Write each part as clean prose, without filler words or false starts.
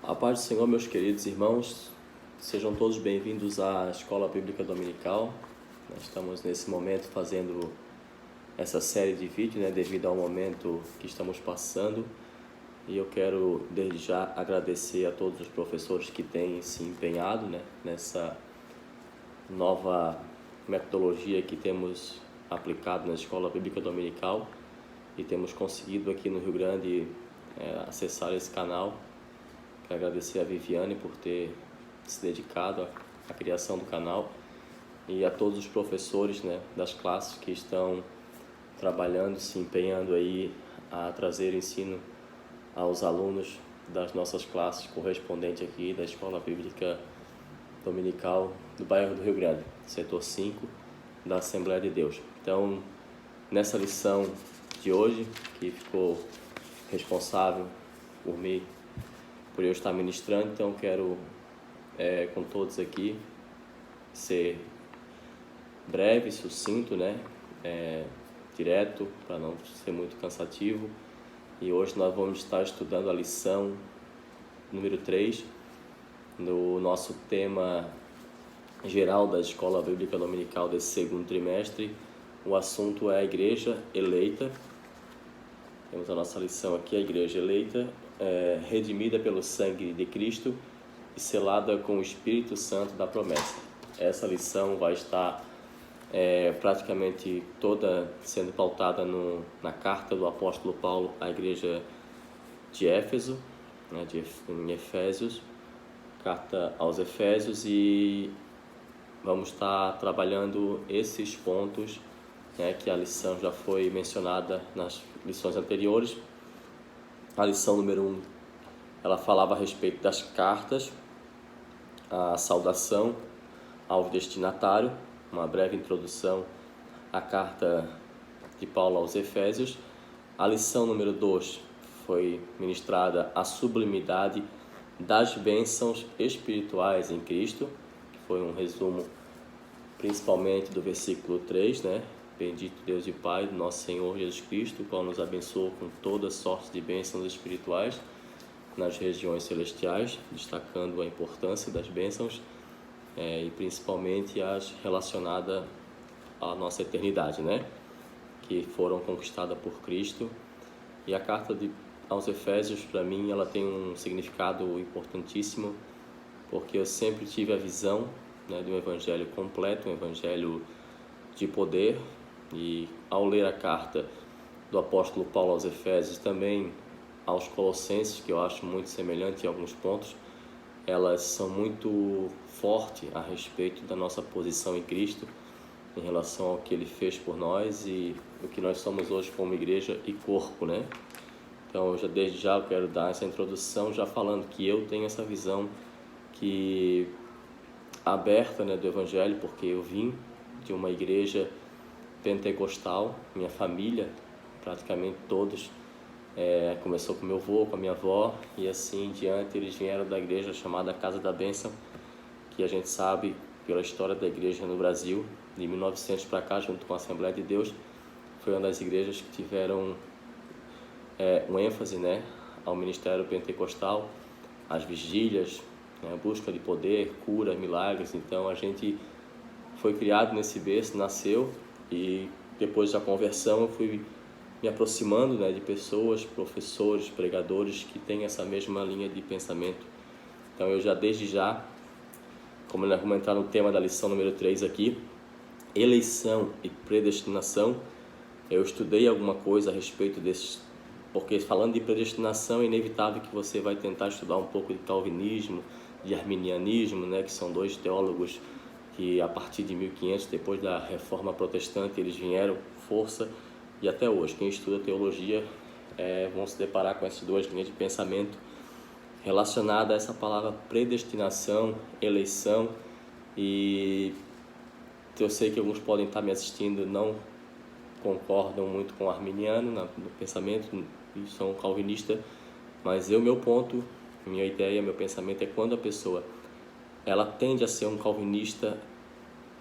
A paz do Senhor, meus queridos irmãos, sejam todos bem-vindos à Escola Bíblica Dominical. Nós estamos nesse momento fazendo essa série de vídeos, devido ao momento que estamos passando. E eu quero, desde já, agradecer a todos os professores que têm se empenhado nessa nova metodologia que temos aplicado na Escola Bíblica Dominical e temos conseguido aqui no Rio Grande acessar esse canal. Quero agradecer a Viviane por ter se dedicado à criação do canal e a todos os professores das classes que estão trabalhando, se empenhando aí a trazer ensino aos alunos das nossas classes correspondentes aqui da Escola Bíblica Dominical do bairro do Rio Grande, setor 5 da Assembleia de Deus. Então, nessa lição de hoje, que ficou responsável por mim, por eu estar ministrando, então quero com todos aqui ser breve, sucinto, direto, para não ser muito cansativo. E hoje nós vamos estar estudando a lição número 3 no nosso tema geral da Escola Bíblica Dominical desse segundo trimestre. O assunto é a Igreja Eleita. Temos a nossa lição aqui, a Igreja Eleita, redimida pelo sangue de Cristo e selada com o Espírito Santo da promessa. Essa lição vai estar praticamente toda sendo pautada na carta do apóstolo Paulo à igreja de Éfeso, em Efésios, carta aos Efésios, e vamos estar trabalhando esses pontos que a lição já foi mencionada nas lições anteriores. A lição número 1, ela falava a respeito das cartas, a saudação ao destinatário, uma breve introdução à carta de Paulo aos Efésios. A lição número 2 foi ministrada a sublimidade das bênçãos espirituais em Cristo, que foi um resumo principalmente do versículo 3, Bendito Deus e Pai do nosso Senhor Jesus Cristo, o qual nos abençoou com toda sorte de bênçãos espirituais nas regiões celestiais, destacando a importância das bênçãos e principalmente as relacionadas à nossa eternidade, que foram conquistadas por Cristo. E a carta aos Efésios, para mim, ela tem um significado importantíssimo, porque eu sempre tive a visão de um evangelho completo, um evangelho de poder. E ao ler a carta do apóstolo Paulo aos Efésios, também aos Colossenses, que eu acho muito semelhante em alguns pontos, elas são muito fortes a respeito da nossa posição em Cristo, em relação ao que Ele fez por nós e o que nós somos hoje como igreja e corpo, Então, desde já eu quero dar essa introdução, já falando que eu tenho essa visão aberta do Evangelho, porque eu vim de uma igreja pentecostal, minha família, praticamente todos, começou com meu avô, com a minha avó, e assim em diante eles vieram da igreja chamada Casa da Bênção, que a gente sabe pela história da igreja no Brasil, de 1900 para cá, junto com a Assembleia de Deus, foi uma das igrejas que tiveram um ênfase ao ministério pentecostal, às vigílias, a busca de poder, cura, milagres. Então a gente foi criado nesse berço, nasceu, e depois da conversão eu fui me aproximando de pessoas, professores, pregadores que têm essa mesma linha de pensamento. Então eu desde já, como nós vamos entrar no tema da lição número 3 aqui, eleição e predestinação, eu estudei alguma coisa a respeito desses, porque falando de predestinação é inevitável que você vai tentar estudar um pouco de calvinismo, de arminianismo, que são dois teólogos que a partir de 1500, depois da Reforma Protestante, eles vieram força, e até hoje quem estuda teologia vão se deparar com essas duas linhas de pensamento relacionadas a essa palavra predestinação, eleição. E eu sei que alguns podem estar me assistindo não concordam muito com o arminiano no pensamento e são calvinistas, mas meu ponto, minha ideia, meu pensamento é quando a pessoa ela tende a ser um calvinista,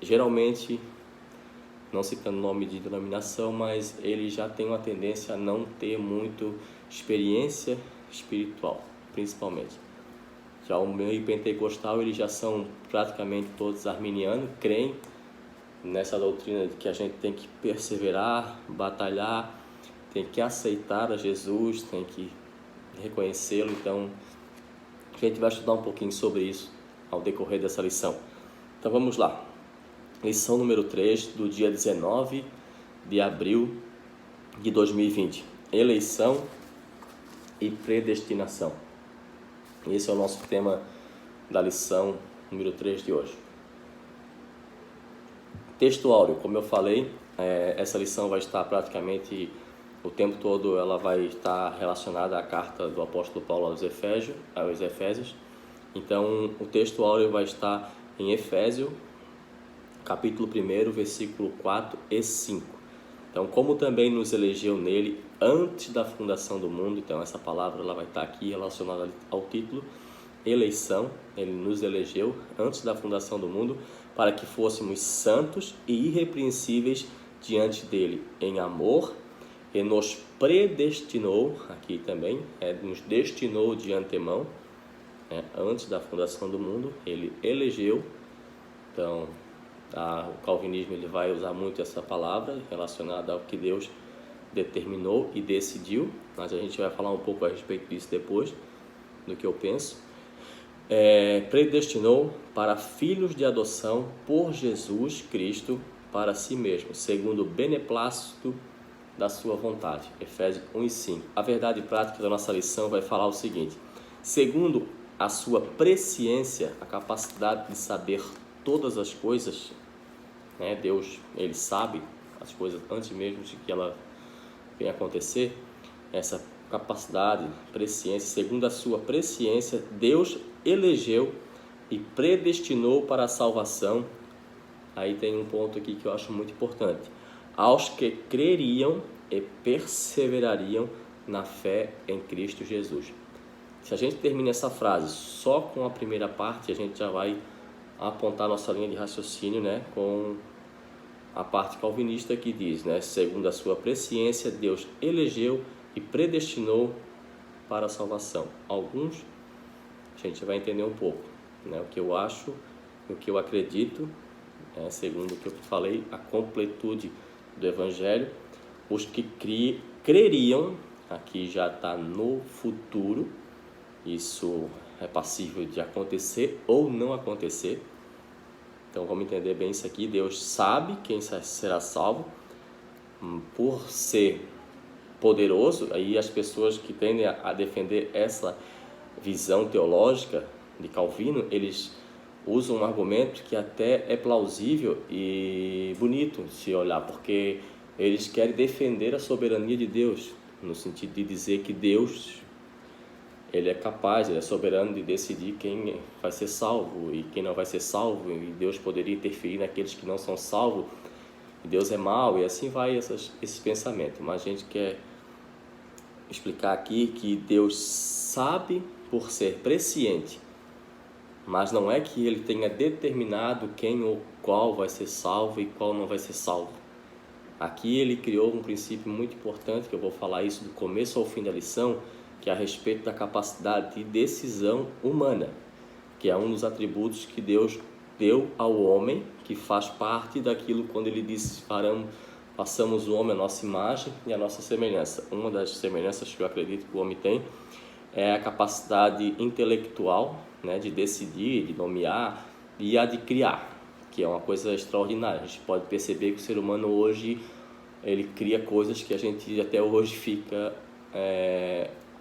geralmente, não citando nome de denominação, mas ele já tem uma tendência a não ter muito experiência espiritual, principalmente. Já o meio pentecostal, eles já são praticamente todos arminianos, creem nessa doutrina de que a gente tem que perseverar, batalhar, tem que aceitar a Jesus, tem que reconhecê-lo. Então, a gente vai estudar um pouquinho sobre isso ao decorrer dessa lição. Então, vamos lá. Lição número 3, do dia 19 de abril de 2020. Eleição e predestinação. Esse é o nosso tema da lição número 3 de hoje. Texto áureo, como eu falei, essa lição vai estar praticamente o tempo todo, ela vai estar relacionada à carta do apóstolo Paulo aos Efésios. Então, o texto áureo vai estar em Efésios, capítulo 1, versículo 4 e 5. Então, como também nos elegeu nele antes da fundação do mundo, então essa palavra ela vai estar aqui relacionada ao título, eleição. Ele nos elegeu antes da fundação do mundo para que fôssemos santos e irrepreensíveis diante dele em amor, e nos predestinou, aqui também, nos destinou de antemão, antes da fundação do mundo, ele elegeu. Então, o calvinismo ele vai usar muito essa palavra relacionada ao que Deus determinou e decidiu, mas a gente vai falar um pouco a respeito disso depois, do que eu penso. Predestinou para filhos de adoção por Jesus Cristo para si mesmo, segundo o beneplácito da sua vontade. Efésios 1 e 5. A verdade prática da nossa lição vai falar o seguinte: segundo a sua presciência, a capacidade de saber todas as coisas, Deus, ele sabe as coisas antes mesmo de que ela venha acontecer. Essa capacidade, presciência, segundo a sua presciência, Deus elegeu e predestinou para a salvação. Aí tem um ponto aqui que eu acho muito importante: aos que creriam e perseverariam na fé em Cristo Jesus. Se a gente termina essa frase só com a primeira parte, a gente já vai apontar nossa linha de raciocínio, com a parte calvinista que diz, segundo a sua presciência, Deus elegeu e predestinou para a salvação. Alguns, a gente vai entender um pouco, o que eu acho, o que eu acredito, segundo o que eu falei, a completude do Evangelho. Os que creriam, aqui já está no futuro, isso é passível de acontecer ou não acontecer. Então vamos entender bem isso aqui. Deus sabe quem será salvo. Por ser poderoso, aí as pessoas que tendem a defender essa visão teológica de Calvino, eles usam um argumento que até é plausível e bonito se olhar, porque eles querem defender a soberania de Deus, no sentido de dizer que Deus, ele é capaz, ele é soberano de decidir quem vai ser salvo e quem não vai ser salvo, e Deus poderia interferir naqueles que não são salvos, e Deus é mau, e assim vai esse pensamento. Mas a gente quer explicar aqui que Deus sabe por ser presciente, mas não é que ele tenha determinado quem ou qual vai ser salvo e qual não vai ser salvo. Aqui ele criou um princípio muito importante, que eu vou falar isso do começo ao fim da lição, que é a respeito da capacidade de decisão humana, que é um dos atributos que Deus deu ao homem, que faz parte daquilo quando ele disse: façamos o homem a nossa imagem e a nossa semelhança. Uma das semelhanças que eu acredito que o homem tem é a capacidade intelectual, de decidir, de nomear, e a de criar, que é uma coisa extraordinária. A gente pode perceber que o ser humano hoje, ele cria coisas que a gente até hoje fica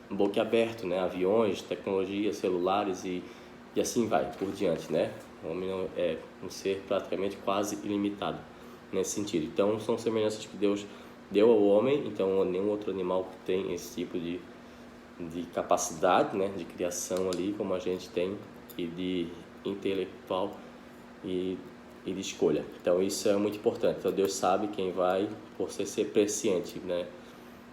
boquiaberto, aviões, tecnologia, celulares e assim vai por diante, O homem é um ser praticamente quase ilimitado nesse sentido. Então são semelhanças que Deus deu ao homem. Então nenhum outro animal tem esse tipo de capacidade, de criação ali como a gente tem, e de intelectual e de escolha. Então isso é muito importante. Então Deus sabe quem vai, por ser presciente,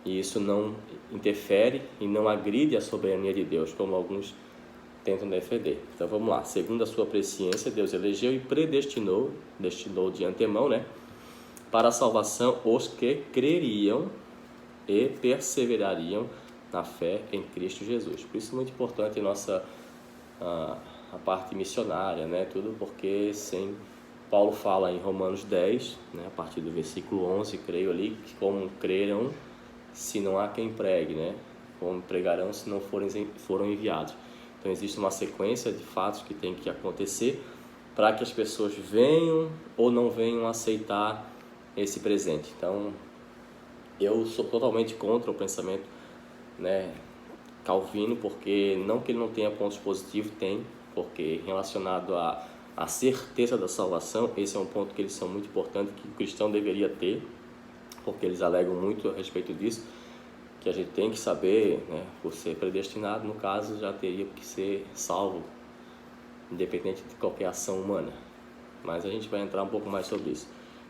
e isso não interfere e não agride a soberania de Deus, como alguns tentam defender. Então vamos lá. Segundo a sua presciência, Deus elegeu e predestinou, destinou de antemão, para a salvação os que creriam e perseverariam na fé em Cristo Jesus. Por isso é muito importante nossa a parte missionária, né? Tudo porque sem... Paulo fala em Romanos 10, né? A partir do versículo 11, creio ali, que como crerão se não há quem pregue, né? Como pregarão se não foram enviados. Então existe uma sequência de fatos que tem que acontecer para que as pessoas venham ou não venham aceitar esse presente. Então eu sou totalmente contra o pensamento, né, calvino, porque não que ele não tenha pontos positivos, tem, porque relacionado à certeza da salvação, esse é um ponto que eles são muito importantes, que o cristão deveria ter, porque eles alegam muito a respeito disso, que a gente tem que saber, né, por ser predestinado, no caso, já teria que ser salvo, independente de qualquer ação humana. Mas a gente vai entrar um pouco mais sobre isso.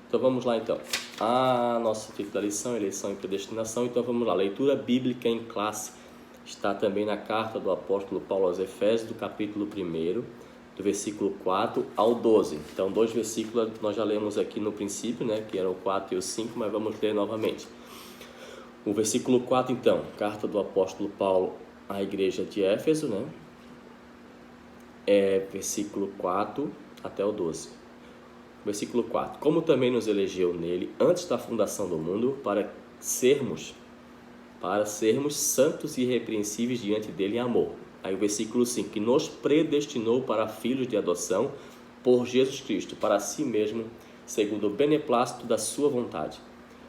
Então vamos lá então. A nossa título da lição, eleição e predestinação. Então vamos lá. Leitura bíblica em classe está também na carta do apóstolo Paulo aos Efésios, do capítulo 1, do versículo 4 ao 12. Então 2 versículos nós já lemos aqui no princípio, né, que eram o 4 e o 5, mas vamos ler novamente. O versículo 4 então, carta do apóstolo Paulo à igreja de Éfeso, né? Versículo 4 até o 12. Versículo 4. Como também nos elegeu nele antes da fundação do mundo para sermos santos e irrepreensíveis diante dele em amor. Aí o versículo 5. Que nos predestinou para filhos de adoção por Jesus Cristo, para si mesmo, segundo o beneplácito da sua vontade,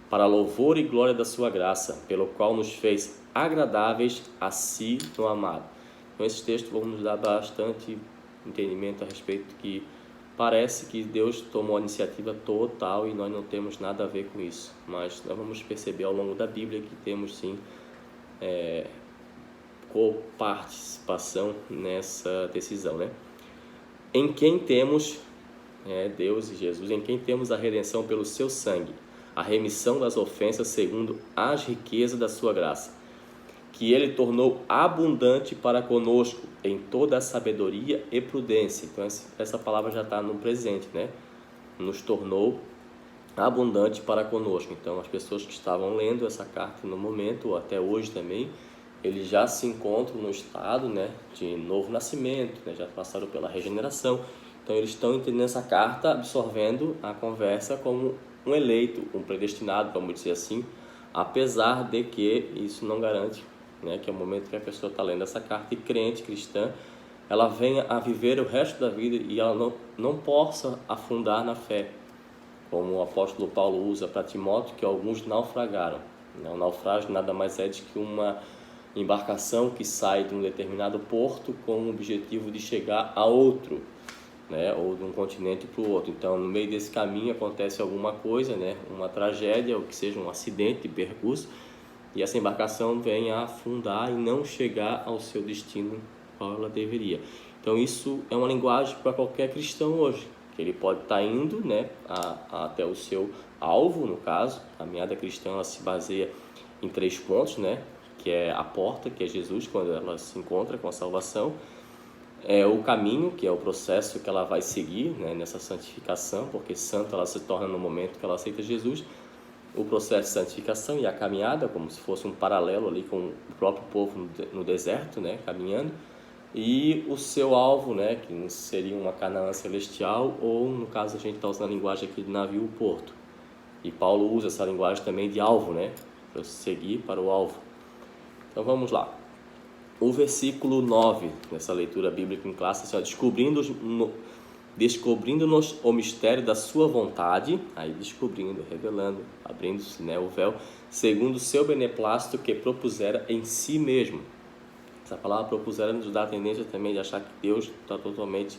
para louvor e glória da sua graça, pelo qual nos fez agradáveis a si no amado. Então esses textos vão nos dar bastante entendimento a respeito que parece que Deus tomou a iniciativa total e nós não temos nada a ver com isso. Mas nós vamos perceber ao longo da Bíblia que temos sim coparticipação nessa decisão, né? Em quem temos, Deus e Jesus, em quem temos a redenção pelo seu sangue, a remissão das ofensas segundo as riquezas da sua graça, que ele tornou abundante para conosco em toda a sabedoria e prudência. Então essa palavra já está no presente, né? Nos tornou abundante para conosco. Então as pessoas que estavam lendo essa carta no momento, ou até hoje também, eles já se encontram no estado, né, de novo nascimento, né? Já passaram pela regeneração. Então eles estão entendendo essa carta, absorvendo a conversa como um eleito, um predestinado, vamos dizer assim, apesar de que isso não garante, né, que é o momento que a pessoa está lendo essa carta e crente, cristã, ela venha a viver o resto da vida e ela não possa afundar na fé, como o apóstolo Paulo usa para Timóteo, que alguns naufragaram. O naufrágio nada mais é do que uma embarcação que sai de um determinado porto com o objetivo de chegar a outro, né, ou de um continente para o outro. Então, no meio desse caminho acontece alguma coisa, né, uma tragédia, ou que seja um acidente de percurso, e essa embarcação vem a afundar e não chegar ao seu destino qual ela deveria. Então isso é uma linguagem para qualquer cristão hoje, que ele pode estar indo, né, até o seu alvo, no caso. A caminhada cristã ela se baseia em 3 pontos, né, que é a porta, que é Jesus, quando ela se encontra com a salvação, o caminho, que é o processo que ela vai seguir, né, nessa santificação, porque santa ela se torna no momento que ela aceita Jesus, o processo de santificação e a caminhada, como se fosse um paralelo ali com o próprio povo no deserto, né, caminhando, e o seu alvo, né, que seria uma Canaã celestial, ou no caso a gente está usando a linguagem aqui de navio, o porto. E Paulo usa essa linguagem também de alvo, né, para seguir para o alvo. Então vamos lá. O versículo 9, nessa leitura bíblica em classe, assim, descobrindo-nos o mistério da sua vontade, aí descobrindo, revelando, abrindo-se, né, o véu, segundo o seu beneplácito que propusera em si mesmo. Essa palavra propusera nos dá a tendência também de achar que Deus está totalmente,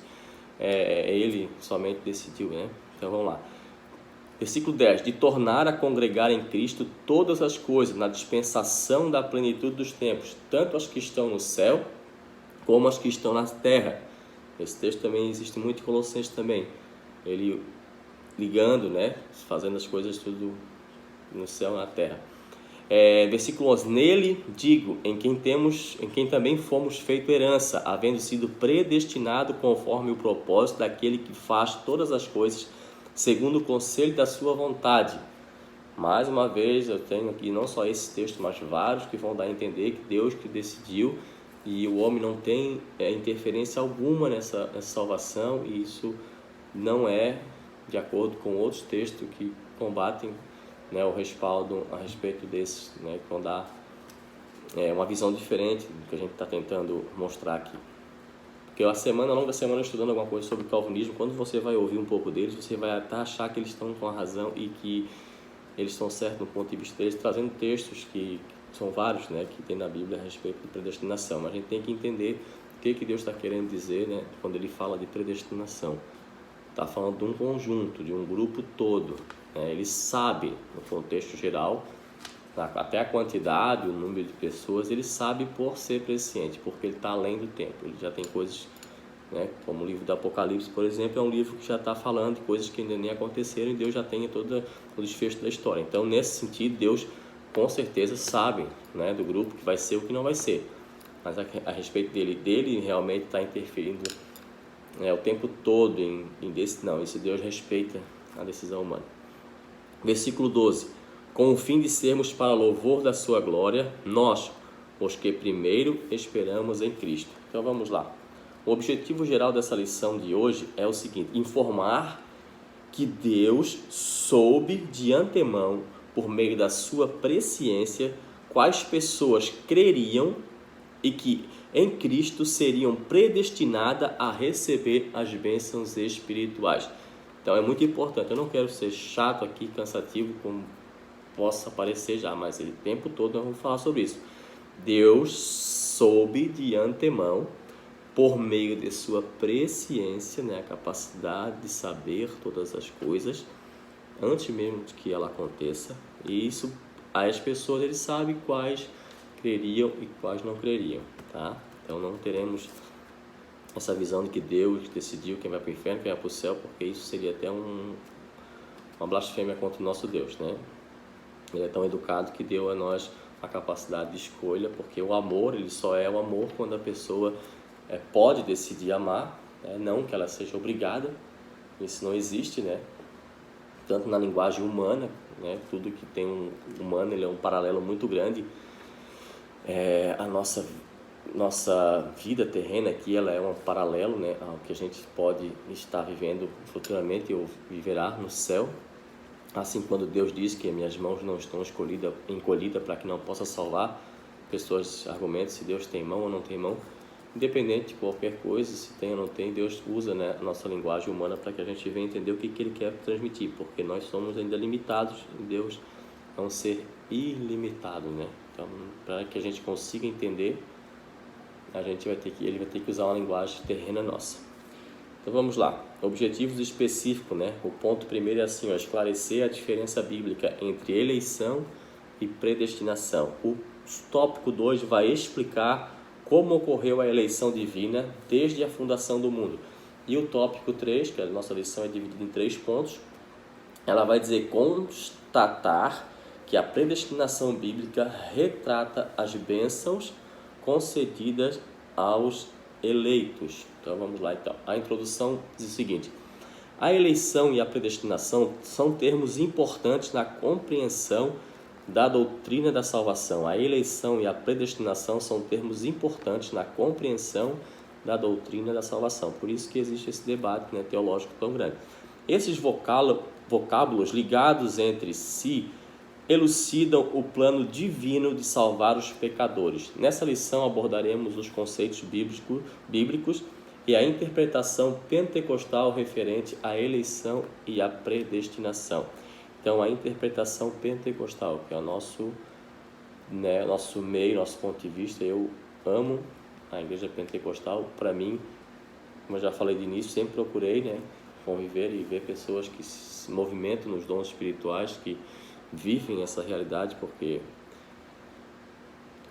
Ele somente decidiu, né? Então vamos lá. Versículo 10. De tornar a congregar em Cristo todas as coisas na dispensação da plenitude dos tempos, tanto as que estão no céu como as que estão na terra. Esse texto também existe muito em Colossenses também. Ele ligando, né, fazendo as coisas tudo no céu e na terra. Versículo 11. Nele, digo, em quem também fomos feito herança, havendo sido predestinado conforme o propósito daquele que faz todas as coisas, segundo o conselho da sua vontade. Mais uma vez, eu tenho aqui não só esse texto, mas vários que vão dar a entender que Deus que decidiu e o homem não tem interferência alguma nessa salvação, e isso não é de acordo com outros textos que combatem, né, o respaldo a respeito desses, né, que vão dar uma visão diferente do que a gente está tentando mostrar aqui. Porque ao longo da semana, estudando alguma coisa sobre o calvinismo, quando você vai ouvir um pouco deles, você vai até achar que eles estão com a razão e que eles estão certos no ponto de vista deles, trazendo textos que são vários, né, que tem na Bíblia a respeito de predestinação. Mas a gente tem que entender o que Deus está querendo dizer, né, quando ele fala de predestinação. Está falando de um conjunto, de um grupo todo, né? Ele sabe, no contexto geral, até a quantidade, o número de pessoas, ele sabe por ser presciente, porque ele está além do tempo. Ele já tem coisas, né, como o livro do Apocalipse, por exemplo, é um livro que já está falando de coisas que ainda nem aconteceram, e Deus já tem todo o desfecho da história. Então, nesse sentido, Deus com certeza sabe, né, do grupo que vai ser o que não vai ser. Mas a respeito dele realmente está interferindo o tempo todo não, esse Deus respeita a decisão humana. Versículo 12. Com o fim de sermos para louvor da sua glória, nós, os que primeiro esperamos em Cristo. Então vamos lá. O objetivo geral dessa lição de hoje é o seguinte: informar que Deus soube de antemão, por meio da sua presciência, quais pessoas creriam e que em Cristo seriam predestinadas a receber as bênçãos espirituais. Então é muito importante. Eu não quero ser chato aqui, cansativo, como possa parecer já, mas o tempo todo nós vamos falar sobre isso. Deus soube de antemão, por meio de sua presciência, né, a capacidade de saber todas as coisas, antes mesmo de que ela aconteça, e isso, as pessoas, ele sabe quais creriam e quais não creriam, tá? Então não teremos essa visão de que Deus decidiu quem vai para o inferno, quem vai para o céu, porque isso seria até uma blasfêmia contra o nosso Deus, né? Ele é tão educado que deu a nós a capacidade de escolha, porque o amor, ele só é o amor quando a pessoa pode decidir amar, né? Não que ela seja obrigada, isso não existe, né? Tanto na linguagem humana, né? Tudo que tem humano, ele é um paralelo muito grande. A nossa vida terrena aqui, ela é um paralelo, né, ao que a gente pode estar vivendo futuramente ou viverá no céu. Assim, quando Deus diz que minhas mãos não estão encolhidas para que não possa salvar, pessoas argumentam se Deus tem mão ou não tem mão. Independente de qualquer coisa, se tem ou não tem, Deus usa, né, a nossa linguagem humana para que a gente venha entender o que Ele quer transmitir, porque nós somos ainda limitados e Deus é um ser ilimitado, né? Então, para que a gente consiga entender, ele vai ter que usar uma linguagem terrena nossa. Então vamos lá, objetivos específicos, né? O ponto primeiro é assim, esclarecer a diferença bíblica entre eleição e predestinação. O tópico 2 vai explicar como ocorreu a eleição divina desde a fundação do mundo. E o tópico 3, que a nossa lição é dividida em 3 pontos, ela vai dizer constatar que a predestinação bíblica retrata as bênçãos concedidas aos eleitos. Então vamos lá então. A introdução diz o seguinte: a eleição e a predestinação são termos importantes na compreensão da doutrina da salvação. A eleição e a predestinação são termos importantes na compreensão da doutrina da salvação. Por isso que existe esse debate, né, teológico tão grande. Esses vocábulos ligados entre si elucidam o plano divino de salvar os pecadores. Nessa lição abordaremos os conceitos bíblicos e a interpretação pentecostal referente à eleição e à predestinação. Então, a interpretação pentecostal, que é o nosso meio, nosso ponto de vista. Eu amo a igreja pentecostal. Para mim, como eu já falei de início, sempre procurei, né, conviver e ver pessoas que se movimentam nos dons espirituais, que vivem essa realidade, porque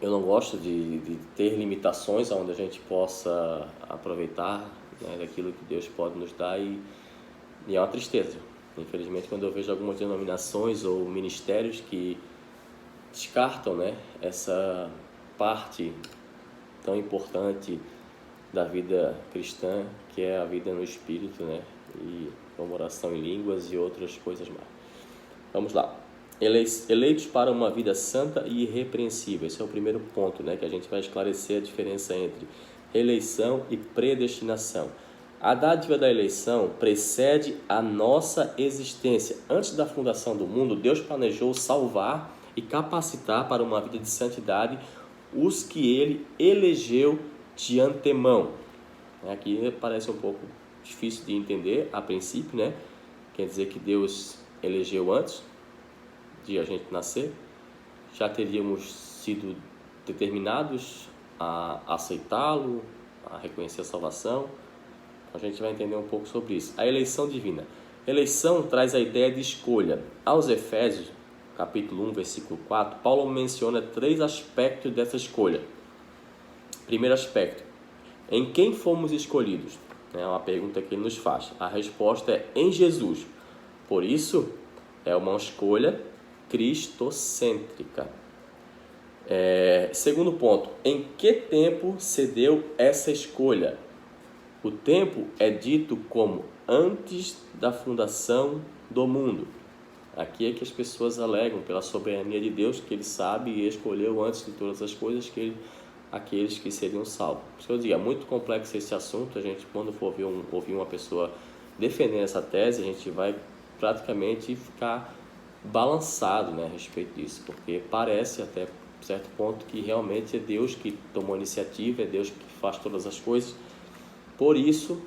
eu não gosto de ter limitações onde a gente possa aproveitar, né, daquilo que Deus pode nos dar, e é uma tristeza, infelizmente, quando eu vejo algumas denominações ou ministérios que descartam, né, essa parte tão importante da vida cristã, que é a vida no Espírito, né, e como oração em línguas e outras coisas mais. Vamos lá. eleitos para uma vida santa e irrepreensível. Esse é o primeiro ponto, né, que a gente vai esclarecer a diferença entre eleição e predestinação. A dádiva da eleição precede a nossa existência. Antes da fundação do mundo, Deus planejou salvar e capacitar para uma vida de santidade os que Ele elegeu de antemão. Aqui parece um pouco difícil de entender a princípio, né? Quer dizer que Deus elegeu antes de a gente nascer, já teríamos sido determinados a aceitá-lo, a reconhecer a salvação. A gente vai entender um pouco sobre isso. A eleição divina. Eleição traz a ideia de escolha. Aos Efésios, capítulo 1, versículo 4, Paulo menciona 3 aspectos dessa escolha. Primeiro aspecto, em quem fomos escolhidos? É uma pergunta que ele nos faz. A resposta é em Jesus. Por isso, é uma escolha cristocêntrica. Segundo ponto, em que tempo se deu essa escolha? O tempo é dito como antes da fundação do mundo. Aqui é que as pessoas alegam pela soberania de Deus, que Ele sabe e escolheu antes de todas as coisas aqueles que seriam salvos. Por isso que eu digo, é muito complexo esse assunto. A gente, quando for ouvir uma pessoa defendendo essa tese, a gente vai praticamente ficar balançado, né, a respeito disso, porque parece até certo ponto que realmente é Deus que tomou a iniciativa, é Deus que faz todas as coisas. Por isso,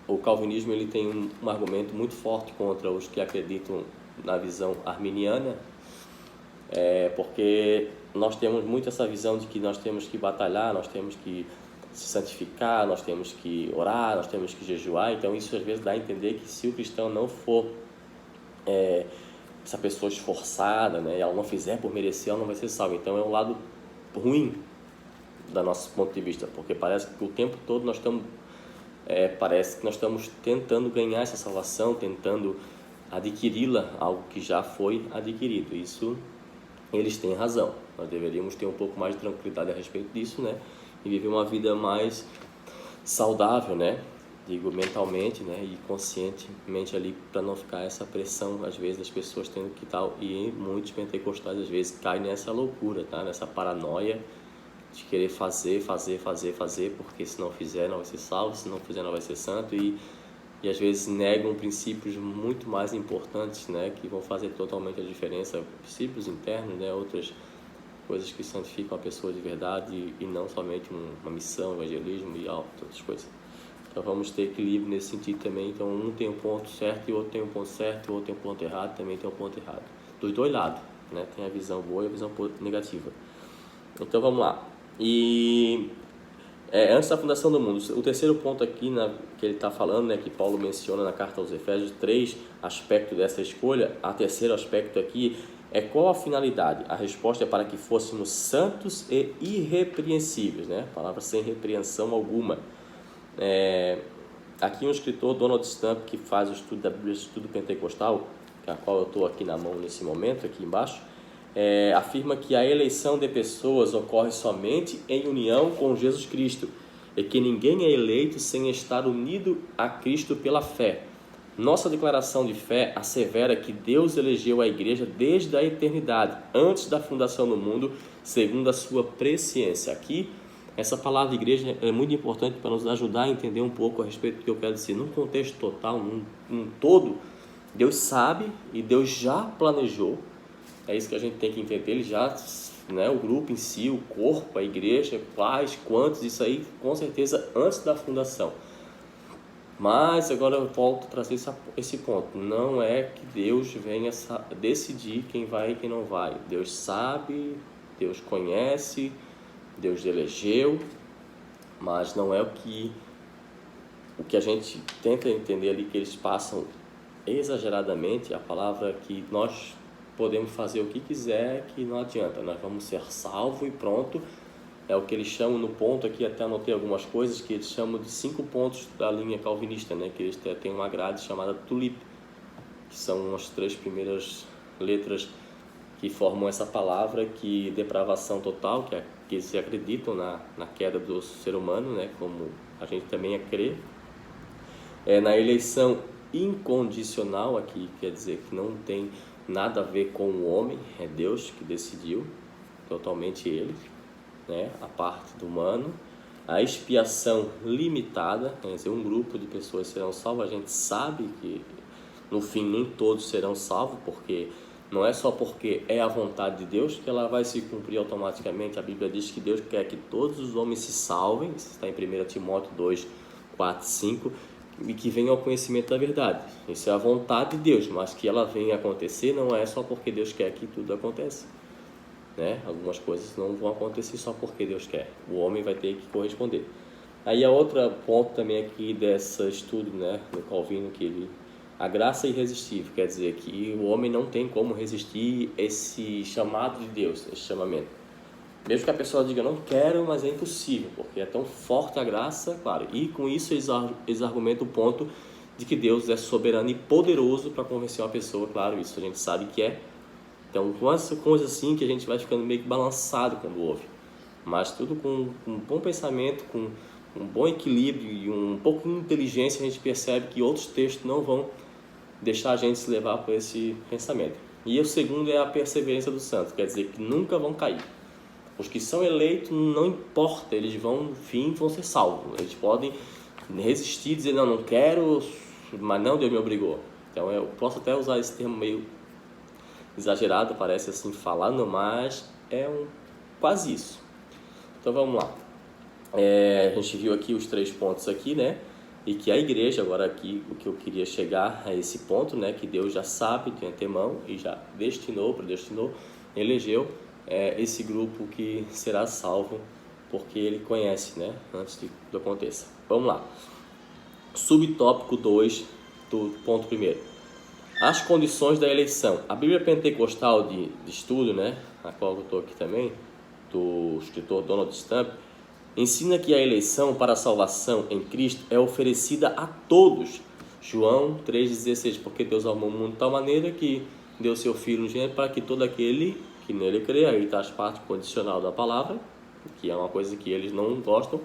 o calvinismo ele tem um argumento muito forte contra os que acreditam na visão arminiana, porque nós temos muito essa visão de que nós temos que batalhar, nós temos que se santificar, nós temos que orar, nós temos que jejuar. Então isso às vezes dá a entender que se o cristão não for essa pessoa esforçada, né, e ela não fizer por merecer, ela não vai ser salva. Então é um lado ruim do nosso ponto de vista, porque parece que o tempo todo nós estamos tentando ganhar essa salvação, tentando adquiri-la, algo que já foi adquirido. Isso eles têm razão. Nós deveríamos ter um pouco mais de tranquilidade a respeito disso, né, e viver uma vida mais saudável, né, digo mentalmente, né, e conscientemente ali, para não ficar essa pressão às vezes das pessoas tendo que tal. E muitos pentecostais às vezes caem nessa loucura, tá, nessa paranoia de querer fazer, porque se não fizer não vai ser salvo, se não fizer não vai ser santo, e às vezes negam princípios muito mais importantes, né, que vão fazer totalmente a diferença, princípios internos, né, outras coisas que santificam a pessoa de verdade, e não somente uma missão, evangelismo e outras coisas. Então vamos ter equilíbrio nesse sentido também. Então um tem um ponto certo e o outro tem um ponto certo, o outro tem um ponto errado, também tem um ponto errado. Dos dois lados, né? Tem a visão boa e a visão negativa. Então vamos lá. E antes da fundação do mundo, o terceiro ponto aqui que ele está falando, né, que Paulo menciona na carta aos Efésios, 3 aspectos dessa escolha. O terceiro aspecto aqui é qual a finalidade? A resposta é para que fôssemos santos e irrepreensíveis, né? A palavra sem repreensão alguma. Aqui um escritor, Donald Stamp, que faz o estudo da Bíblia, estudo pentecostal, a qual eu estou aqui na mão nesse momento, aqui embaixo, afirma que a eleição de pessoas ocorre somente em união com Jesus Cristo, e que ninguém é eleito sem estar unido a Cristo pela fé. Nossa declaração de fé assevera que Deus elegeu a igreja desde a eternidade, antes da fundação do mundo, segundo a sua presciência. Aqui, essa palavra igreja é muito importante para nos ajudar a entender um pouco a respeito do que eu quero dizer. Num contexto total, num todo, Deus sabe e Deus já planejou. É isso que a gente tem que entender. Ele já, né, o grupo em si, o corpo, a igreja, quais, quantos, isso aí com certeza antes da fundação. Mas agora eu volto a trazer esse ponto. Não é que Deus venha decidir quem vai e quem não vai. Deus sabe, Deus conhece, Deus elegeu, mas não é o que a gente tenta entender ali, que eles passam exageradamente a palavra que nós podemos fazer o que quiser, que não adianta, nós vamos ser salvos e pronto. É o que eles chamam no ponto aqui, até anotei algumas coisas que eles chamam de 5 pontos da linha calvinista, né? Que eles têm uma grade chamada tulip, que são as 3 primeiras letras que formam essa palavra, que depravação total, que eles acreditam na queda do ser humano, né? Como a gente também crê. Na eleição incondicional, aqui quer dizer que nada a ver com o homem, é Deus que decidiu, totalmente Ele, né? A parte do humano. A expiação limitada, quer dizer, um grupo de pessoas serão salvos. A gente sabe que no fim nem todos serão salvos, porque não é só porque é a vontade de Deus que ela vai se cumprir automaticamente. A Bíblia diz que Deus quer que todos os homens se salvem, isso está em 1 Timóteo 2, 4, 5, e que venham ao conhecimento da verdade. Isso é a vontade de Deus, mas que ela venha a acontecer não é só porque Deus quer que tudo aconteça, né? Algumas coisas não vão acontecer só porque Deus quer. O homem vai ter que corresponder. Aí a outra ponto também aqui desse estudo, né, do Calvino, que a graça é irresistível, quer dizer que o homem não tem como resistir esse chamado de Deus, esse chamamento. Mesmo que a pessoa diga, não quero, mas é impossível, porque é tão forte a graça, claro. E com isso eles argumentam o ponto de que Deus é soberano e poderoso para convencer uma pessoa, claro, isso a gente sabe que é. Então, com essa coisa assim que a gente vai ficando meio que balançado quando ouve. Mas tudo com um bom pensamento, com um bom equilíbrio e um pouco de inteligência, a gente percebe que outros textos não vão deixar a gente se levar por esse pensamento. E o segundo é a perseverança dos santos, quer dizer que nunca vão cair. Os que são eleitos, não importa, eles vão, no fim, vão ser salvos. Eles podem resistir, dizer, não quero, mas não, Deus me obrigou. Então, eu posso até usar esse termo meio exagerado, parece assim, falando, mas é quase isso. Então, vamos lá. A gente viu aqui os 3 pontos aqui, né? E que a igreja, agora aqui, o que eu queria chegar a esse ponto, né? Que Deus já sabe de antemão e já predestinou, elegeu esse grupo que será salvo, porque Ele conhece, né? Antes de que aconteça. Vamos lá. Subtópico 2 do ponto 1. As condições da eleição. A Bíblia Pentecostal de estudo, né? A qual eu estou aqui também, do escritor Donald Stamp, ensina que a eleição para a salvação em Cristo é oferecida a todos. João 3,16, porque Deus amou o mundo de tal maneira que deu seu Filho unigênito para que todo aquele que nele crê, aí está a parte condicional da palavra, que é uma coisa que eles não gostam,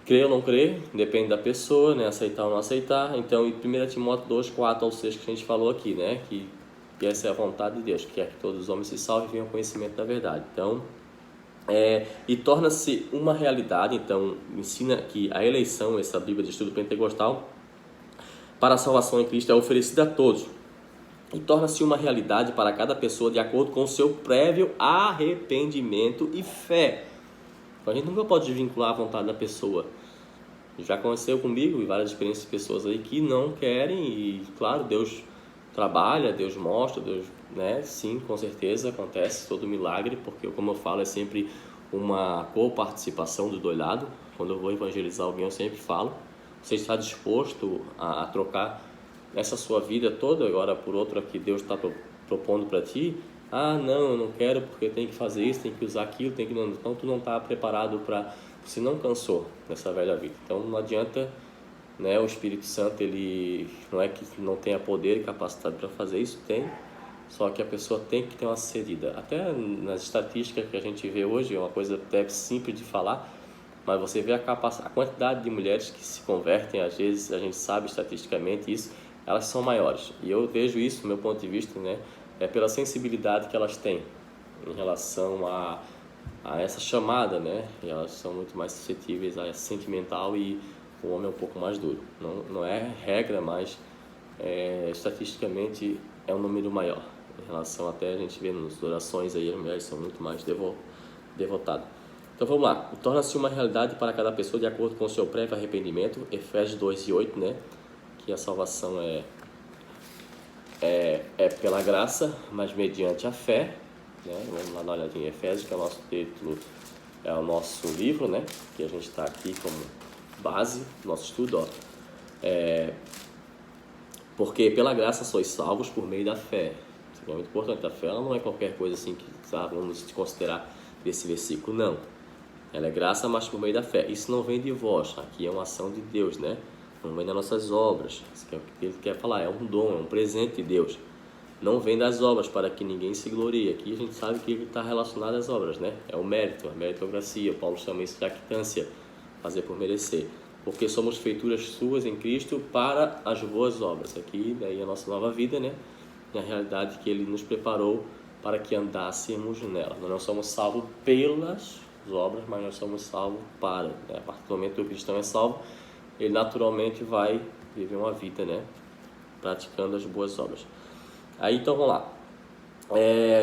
crê ou não crê, depende da pessoa, né? Aceitar ou não aceitar. Então, em 1 Timóteo 2, 4 ao 6, que a gente falou aqui, né? Que essa é a vontade de Deus, que quer que todos os homens se salvem e venham ao conhecimento da verdade. Então, e torna-se uma realidade. Então, ensina que a eleição, essa Bíblia de estudo pentecostal, para a salvação em Cristo é oferecida a todos. E torna-se uma realidade para cada pessoa de acordo com o seu prévio arrependimento e fé. Então, a gente nunca pode desvincular a vontade da pessoa. Já aconteceu comigo e várias experiências de pessoas aí que não querem e, claro, Deus trabalha, Deus mostra, Deus, né? Sim, com certeza acontece todo milagre, porque, como eu falo, é sempre uma coparticipação dos dois lados. Quando eu vou evangelizar alguém, eu sempre falo, você está disposto a trocar essa sua vida toda agora por outra que Deus está propondo para ti? Ah, não, eu não quero porque tem que fazer isso, tem que usar aquilo, tem que não. Então, tu não está preparado para... Você não cansou nessa velha vida. Então, não adianta, né? O Espírito Santo, ele não é que não tenha poder e capacidade para fazer isso, tem. Só que a pessoa tem que ter uma cedida. Até nas estatísticas que a gente vê hoje, é uma coisa até simples de falar, mas você vê a quantidade de mulheres que se convertem, às vezes a gente sabe estatisticamente isso, elas são maiores. E eu vejo isso, do meu ponto de vista, né? É pela sensibilidade que elas têm em relação a essa chamada, né? E elas são muito mais suscetíveis a essa sentimental e o homem é um pouco mais duro. Não é regra, mas estatisticamente é um número maior. Em relação até a gente vê nas orações aí, as mulheres são muito mais devotadas. Então vamos lá. Torna-se uma realidade para cada pessoa de acordo com o seu prévio arrependimento. Efésios 2:8, né? Que a salvação é pela graça, mas mediante a fé, né? Vamos lá dar uma olhadinha em Efésios, que é o nosso título, é o nosso livro, né? Que a gente está aqui como base do nosso estudo, ó. Porque pela graça sois salvos por meio da fé. Isso é muito importante. A fé ela não é qualquer coisa assim que vamos considerar desse versículo, não. Ela é graça, mas por meio da fé. Isso não vem de vós, aqui é uma ação de Deus, né? Não vem das nossas obras. Isso é o que ele quer falar, é um dom, é um presente de Deus. Não vem das obras para que ninguém se glorie. Aqui a gente sabe que ele está relacionado às obras, né? É o mérito, a meritocracia. Paulo chama isso de jactância, fazer por merecer. Porque somos feituras suas em Cristo para as boas obras. Aqui, daí a nossa nova vida, né? e a realidade que Ele nos preparou para que andássemos nela. Nós não somos salvos pelas obras, mas nós somos salvos para. Né? A partir do momento que o cristão é salvo, ele naturalmente vai viver uma vida, né? Praticando as boas obras. Aí então vamos lá.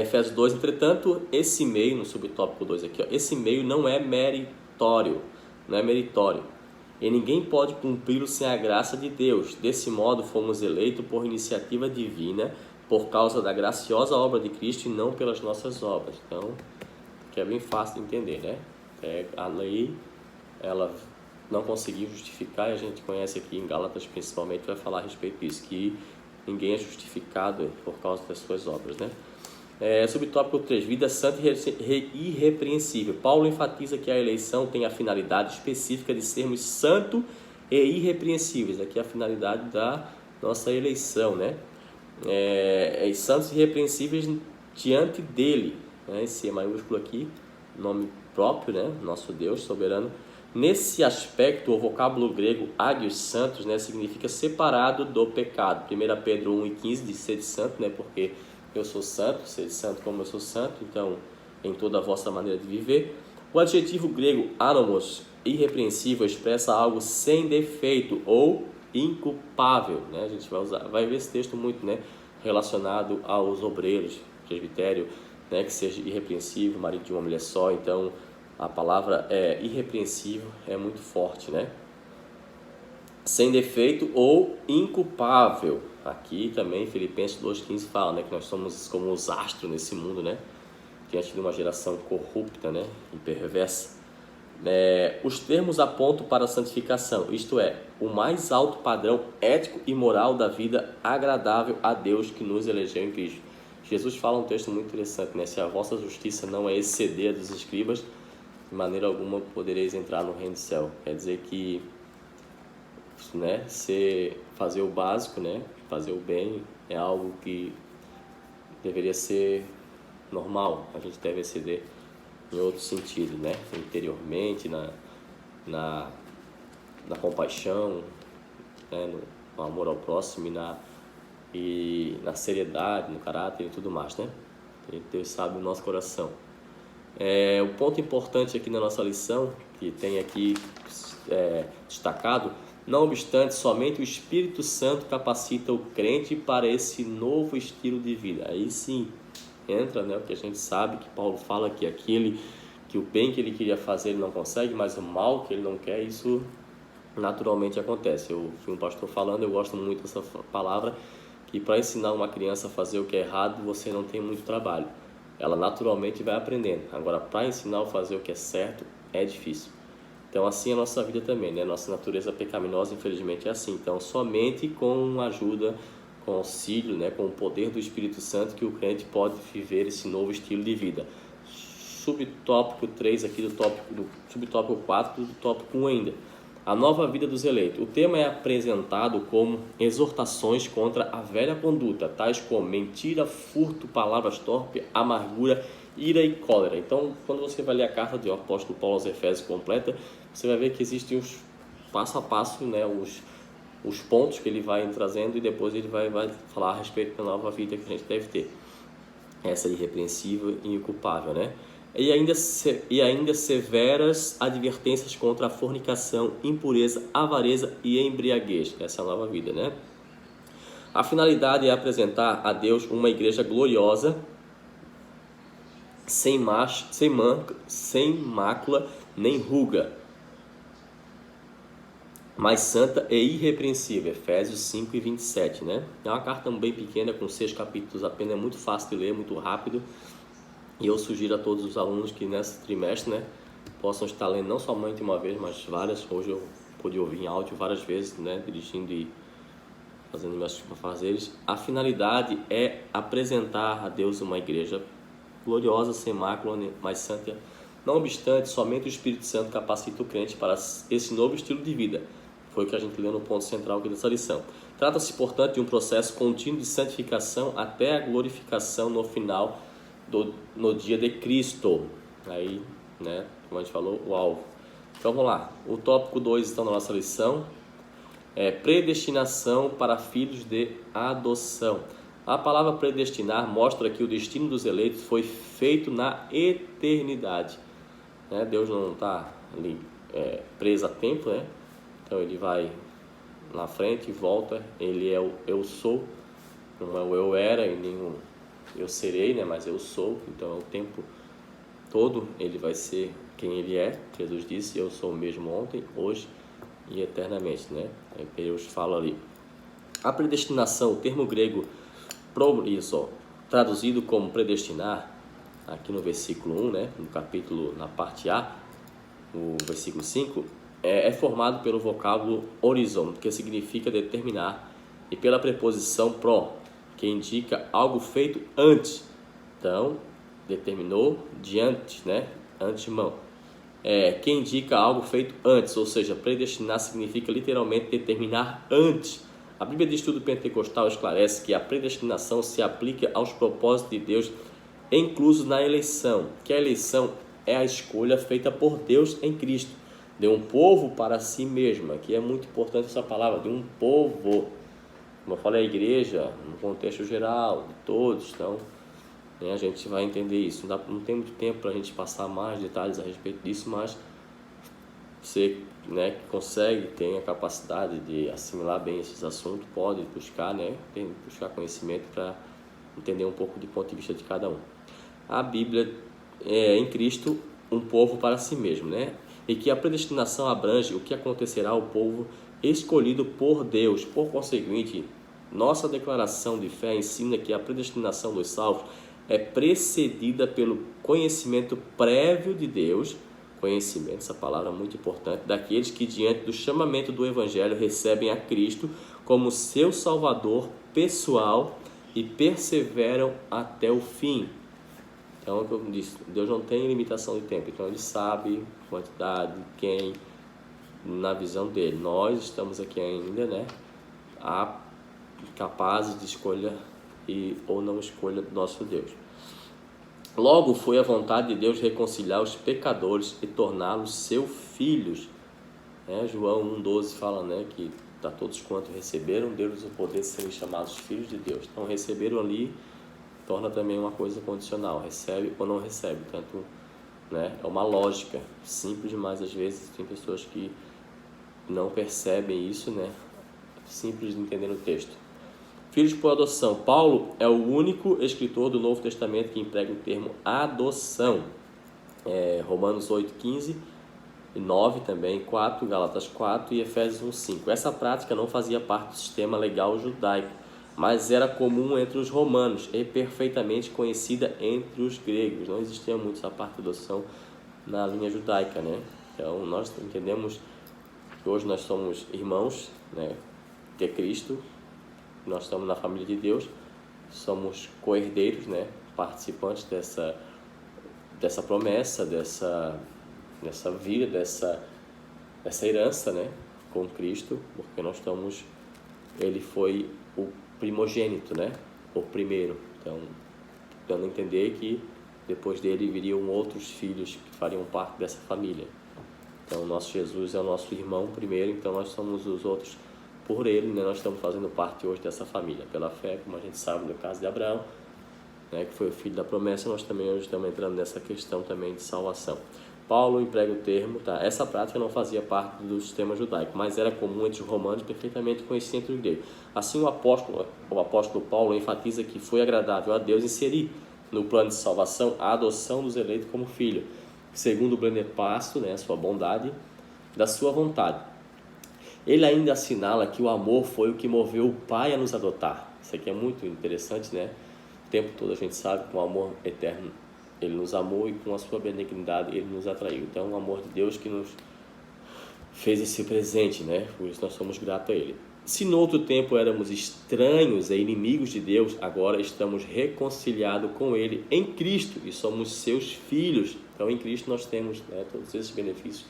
Efésios 2, entretanto, esse meio, no subtópico 2 aqui, ó, esse meio não é meritório, e ninguém pode cumpri-lo sem a graça de Deus. Desse modo, fomos eleitos por iniciativa divina, por causa da graciosa obra de Cristo e não pelas nossas obras. Então, que é bem fácil de entender, né? A lei, ela não conseguiu justificar, e a gente conhece aqui em Gálatas principalmente, vai falar a respeito disso, que ninguém é justificado por causa das suas obras, né? Subtópico 3, vida santa e irrepreensível. Paulo enfatiza que a eleição tem a finalidade específica de sermos santos e irrepreensíveis. Aqui é a finalidade da nossa eleição, né? Santos e irrepreensíveis diante dele, né? Esse maiúsculo aqui, nome próprio, né? Nosso Deus soberano. Nesse aspecto, o vocábulo grego ágios santos, né? Significa separado do pecado. 1 Pedro 1,15 diz ser santo, né? Porque eu sou santo, sede santo como eu sou santo, então em toda a vossa maneira de viver. O adjetivo grego anomos, irrepreensível, expressa algo sem defeito ou inculpável, né? A gente vai ver esse texto muito, né? Relacionado aos obreiros, presbitério, né? Que seja irrepreensível, marido de uma mulher só. Então a palavra irrepreensível é muito forte, né? Sem defeito ou inculpável. Aqui também Filipenses 2,15 fala, né, que nós somos como os astros nesse mundo, né, diante de uma geração corrupta, né, e perversa. Os termos apontam para a santificação, isto é, o mais alto padrão ético e moral da vida agradável a Deus que nos elegeu em Cristo. Jesus fala um texto muito interessante, né, se a vossa justiça não é exceder a dos escribas, de maneira alguma podereis entrar no reino do céu. Quer dizer que, né, fazer o básico, né, fazer o bem é algo que deveria ser normal. A gente deve exceder em outro sentido, né, interiormente, na compaixão, né, no amor ao próximo e na seriedade, no caráter e tudo mais, né. Deus sabe o nosso coração. O ponto importante aqui na nossa lição, que tem aqui destacado: não obstante, somente o Espírito Santo capacita o crente para esse novo estilo de vida. Aí sim entra, né, o que a gente sabe, que Paulo fala que que o bem que ele queria fazer ele não consegue, mas o mal que ele não quer, isso naturalmente acontece. Eu fui um pastor falando, eu gosto muito dessa palavra, que para ensinar uma criança a fazer o que é errado, você não tem muito trabalho. Ela naturalmente vai aprendendo. Agora, para ensinar a fazer o que é certo, é difícil. Então, assim é a nossa vida também, né? Nossa natureza pecaminosa, infelizmente, é assim. Então, somente com ajuda, com auxílio, né? Com o poder do Espírito Santo, que o crente pode viver esse novo estilo de vida. Subtópico 3 aqui do subtópico 4 do tópico 1 ainda. A nova vida dos eleitos. O tema é apresentado como exortações contra a velha conduta, tais como mentira, furto, palavras torpes, amargura, ira e cólera. Então, quando você vai ler a carta do apóstolo Paulo aos Efésios completa, você vai ver que existem os passo a passo, né, os pontos que ele vai trazendo, e depois ele vai falar a respeito da nova vida que a gente deve ter. Essa irrepreensível e inculpável, né? E ainda severas advertências contra a fornicação, impureza, avareza e embriaguez. Essa é a nova vida, né? A finalidade é apresentar a Deus uma igreja gloriosa, sem mácula nem ruga, mas santa e irrepreensível. Efésios 5:27, né? É uma carta bem pequena, com 6 capítulos apenas, é muito fácil de ler, muito rápido. E eu sugiro a todos os alunos que nesse trimestre, né, possam estar lendo não somente uma vez, mas várias. Hoje eu pude ouvir em áudio várias vezes, né, dirigindo e fazendo meus afazeres. A finalidade é apresentar a Deus uma igreja gloriosa, sem mácula, mas santa. Não obstante, somente o Espírito Santo capacita o crente para esse novo estilo de vida. Foi o que a gente leu no ponto central aqui dessa lição. Trata-se, portanto, de um processo contínuo de santificação até a glorificação no final, no dia de Cristo. Aí, né, como a gente falou, o alvo. Então vamos lá. O tópico 2 está na nossa lição. Predestinação para filhos de adoção. A palavra predestinar mostra que o destino dos eleitos foi feito na eternidade. Né? Deus não está ali preso a tempo, né? Então ele vai na frente e volta. Ele é o eu sou, não é o eu era e nem o eu serei, né? Mas eu sou. Então é o tempo todo ele vai ser quem ele é. Jesus disse: eu sou o mesmo ontem, hoje e eternamente, né? Deus fala ali. A predestinação, o termo grego traduzido como predestinar, aqui no versículo 1, né? No capítulo, na parte A, o versículo 5, é formado pelo vocábulo horizon, que significa determinar, e pela preposição pro, que indica algo feito antes. Então, determinou de antes, né? Antemão. Que indica algo feito antes, ou seja, predestinar significa literalmente determinar antes. A Bíblia de Estudo Pentecostal esclarece que a predestinação se aplica aos propósitos de Deus inclusos na eleição, que a eleição é a escolha feita por Deus em Cristo, de um povo para si mesmo, que é muito importante essa palavra, de um povo. Como eu falei, a igreja, no contexto geral, de todos, então a gente vai entender isso. Não tem muito tempo para a gente passar mais detalhes a respeito disso, mas você, né, que consegue, tem a capacidade de assimilar bem esses assuntos, pode buscar, né, buscar conhecimento para entender um pouco do ponto de vista de cada um. A Bíblia é em Cristo um povo para si mesmo, né? E que a predestinação abrange o que acontecerá ao povo escolhido por Deus. Por conseguinte, nossa declaração de fé ensina que a predestinação dos salvos é precedida pelo conhecimento prévio de Deus, conhecimento, essa palavra é muito importante, daqueles que diante do chamamento do Evangelho recebem a Cristo como seu Salvador pessoal e perseveram até o fim. Então, como eu disse, Deus não tem limitação de tempo, então Ele sabe quantidade, quem, na visão dele. Nós estamos aqui ainda, né, capazes de escolha ou não escolha do nosso Deus. Logo, foi a vontade de Deus reconciliar os pecadores e torná-los seus filhos. João 1,12 fala, né, que a todos quantos receberam, deu-lhes o poder de serem chamados filhos de Deus. Então, receberam ali, torna também uma coisa condicional, recebe ou não recebe. Tanto, né, é uma lógica simples, mas às vezes tem pessoas que não percebem isso, né, simples de entender o texto. Filhos por adoção. Paulo é o único escritor do Novo Testamento que emprega o termo adoção. Romanos 8,15, 9 também, 4, Gálatas 4 e Efésios 1,5. Essa prática não fazia parte do sistema legal judaico, mas era comum entre os romanos e perfeitamente conhecida entre os gregos. Não existia muito essa parte de adoção na linha judaica, né? Então, nós entendemos que hoje nós somos irmãos, né, de Cristo. Nós estamos na família de Deus, somos co-herdeiros, né, participantes dessa promessa, dessa vida, dessa herança, né, com Cristo, porque nós estamos, Ele foi o primogênito, né, o primeiro. Então, dando a entender que depois dele viriam outros filhos que fariam parte dessa família. Então, nosso Jesus é o nosso irmão primeiro, então nós somos os outros por ele, né? Nós estamos fazendo parte hoje dessa família, pela fé, como a gente sabe no caso de Abraão, né, que foi o filho da promessa. Nós também hoje estamos entrando nessa questão também de salvação. Paulo emprega o termo, tá? Essa prática não fazia parte do sistema judaico, mas era comum entre os romanos, perfeitamente conhecida entre os gregos. Assim, o apóstolo Paulo enfatiza que foi agradável a Deus inserir no plano de salvação a adoção dos eleitos como filho, segundo o beneplácito, né, sua bondade, da sua vontade. Ele ainda assinala que o amor foi o que moveu o Pai a nos adotar. Isso aqui é muito interessante, né? O tempo todo a gente sabe que com o amor eterno Ele nos amou e com a sua benignidade Ele nos atraiu. Então, o amor de Deus que nos fez esse presente, né? Por isso nós somos gratos a Ele. Se no outro tempo éramos estranhos e inimigos de Deus, agora estamos reconciliados com Ele em Cristo e somos seus filhos. Então, em Cristo nós temos, né, todos esses benefícios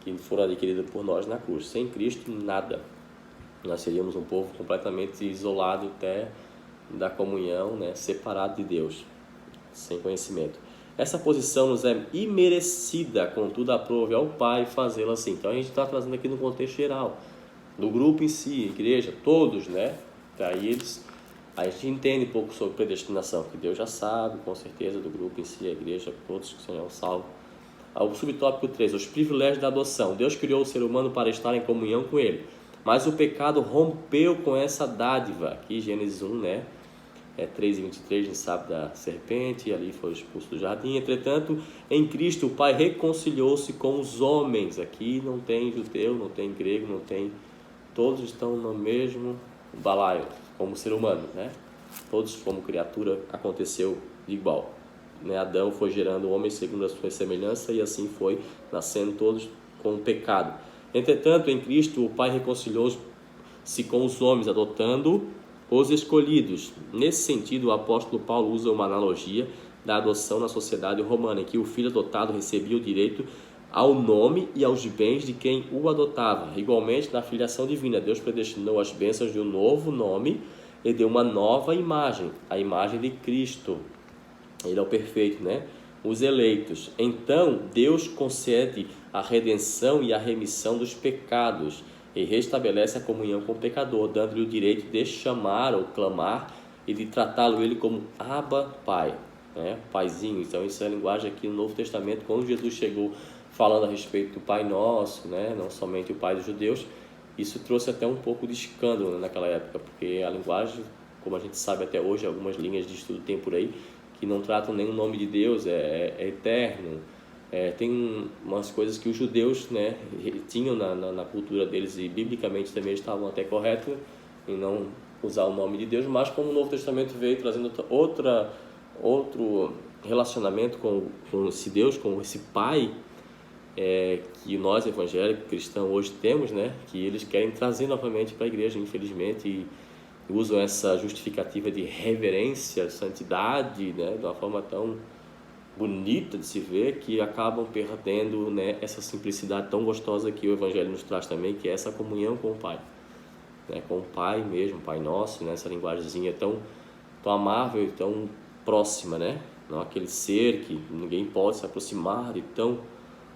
que foram adquiridos por nós na cruz. Sem Cristo, nada. Nós seríamos um povo completamente isolado até da comunhão, né, separado de Deus, sem conhecimento. Essa posição nos é imerecida, contudo aprove ao Pai fazê-la assim. Então a gente está trazendo aqui no contexto geral, do grupo em si, igreja, todos, né? Daí eles A gente entende um pouco sobre predestinação, que Deus já sabe, com certeza, do grupo em si, a igreja, todos que serão salvos. O subtópico 3, os privilégios da adoção. Deus criou o ser humano para estar em comunhão com Ele, mas o pecado rompeu com essa dádiva. Aqui, Gênesis 1, né? 3:23, a gente sabe da serpente, e ali foi expulso do jardim. Entretanto, em Cristo, o Pai reconciliou-se com os homens. Aqui não tem judeu, não tem grego, não tem... Todos estão no mesmo balaio, como ser humano, né? Todos como criatura aconteceu igual, né? Adão foi gerando o homem segundo a sua semelhança e assim foi nascendo todos com o pecado. Entretanto, em Cristo, o Pai reconciliou-se com os homens, adotando os escolhidos. Nesse sentido, o apóstolo Paulo usa uma analogia da adoção na sociedade romana, em que o filho adotado recebia o direito ao nome e aos bens de quem o adotava. Igualmente, na filiação divina, Deus predestinou as bênçãos de um novo nome e de uma nova imagem, a imagem de Cristo. Ele é o perfeito, né? Os eleitos. Então, Deus concede a redenção e a remissão dos pecados e restabelece a comunhão com o pecador, dando-lhe o direito de chamar ou clamar e de tratá-lo ele como Abba, Pai, né? Paizinho. Então, isso é a linguagem aqui no Novo Testamento, quando Jesus chegou falando a respeito do Pai Nosso, né? Não somente o Pai dos judeus. Isso trouxe até um pouco de escândalo, né, naquela época, porque a linguagem, como a gente sabe até hoje, algumas linhas de estudo tem por aí, que não tratam nem o nome de Deus, é eterno. Tem umas coisas que os judeus, né, tinham na cultura deles, e biblicamente também estavam até corretos em não usar o nome de Deus, mas como o Novo Testamento veio trazendo outro relacionamento com esse Deus, com esse Pai, que nós evangélicos cristãos hoje temos, né, que eles querem trazer novamente para a igreja, infelizmente, e usam essa justificativa de reverência, santidade, né, de uma forma tão bonita de se ver, que acabam perdendo, né, essa simplicidade tão gostosa que o Evangelho nos traz também, que é essa comunhão com o Pai, né, com o Pai mesmo, Pai Nosso, né, essa linguagemzinha tão amável e tão próxima, né, não aquele ser que ninguém pode se aproximar de tão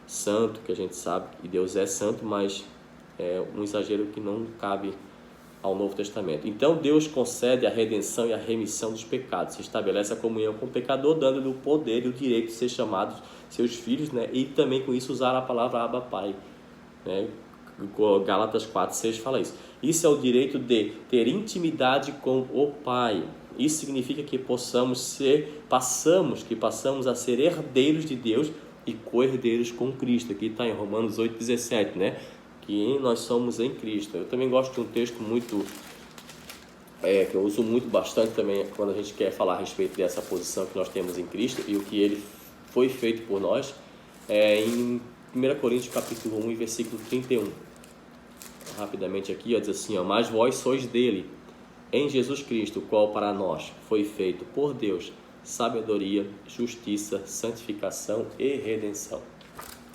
santo, que a gente sabe que Deus é santo, mas é um exagero que não cabe ao Novo Testamento. Então Deus concede a redenção e a remissão dos pecados, se estabelece a comunhão com o pecador, dando-lhe o poder e o direito de ser chamados seus filhos, né? E também com isso usar a palavra Abba, Pai, né? Gálatas 4:6 fala isso. Isso é o direito de ter intimidade com o Pai. Isso significa que passamos a ser herdeiros de Deus e co-herdeiros com Cristo. Aqui está em Romanos 8:17, né? Que nós somos em Cristo. Eu também gosto de um texto muito, que eu uso muito bastante também quando a gente quer falar a respeito dessa posição que nós temos em Cristo e o que Ele foi feito por nós, em 1 Coríntios capítulo 1, versículo 31. Rapidamente aqui, diz assim, mas vós sois dele, em Jesus Cristo, o qual para nós foi feito por Deus sabedoria, justiça, santificação e redenção.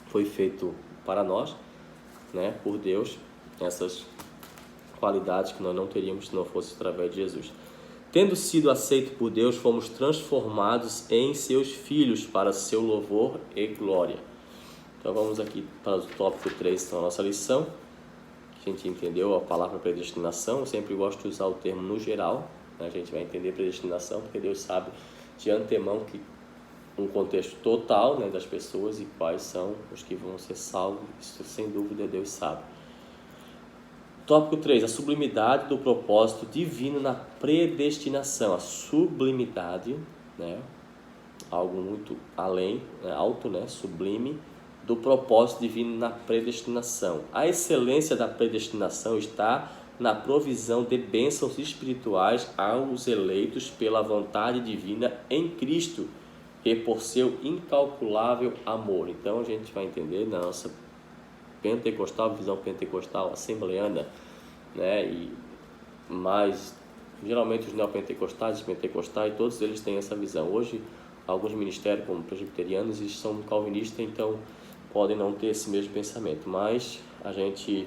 Foi feito para nós, né, por Deus, essas qualidades que nós não teríamos se não fosse através de Jesus. Tendo sido aceito por Deus, fomos transformados em seus filhos para seu louvor e glória. Então vamos aqui para o tópico 3 da nossa lição, que a gente entendeu a palavra predestinação. Eu sempre gosto de usar o termo no geral, né? A gente vai entender predestinação porque Deus sabe de antemão que um contexto total, né, das pessoas e quais são os que vão ser salvos. Isso sem dúvida Deus sabe. Tópico 3, a sublimidade do propósito divino na predestinação. A sublimidade, né, algo muito além, né, alto, né, sublime, do propósito divino na predestinação. A excelência da predestinação está na provisão de bênçãos espirituais aos eleitos pela vontade divina em Cristo e por seu incalculável amor. Então a gente vai entender na nossa pentecostal, visão pentecostal, assembleana, né? Mas geralmente os neopentecostais, pentecostais, todos eles têm essa visão. Hoje alguns ministérios como presbiterianos eles são calvinistas, então podem não ter esse mesmo pensamento, mas a gente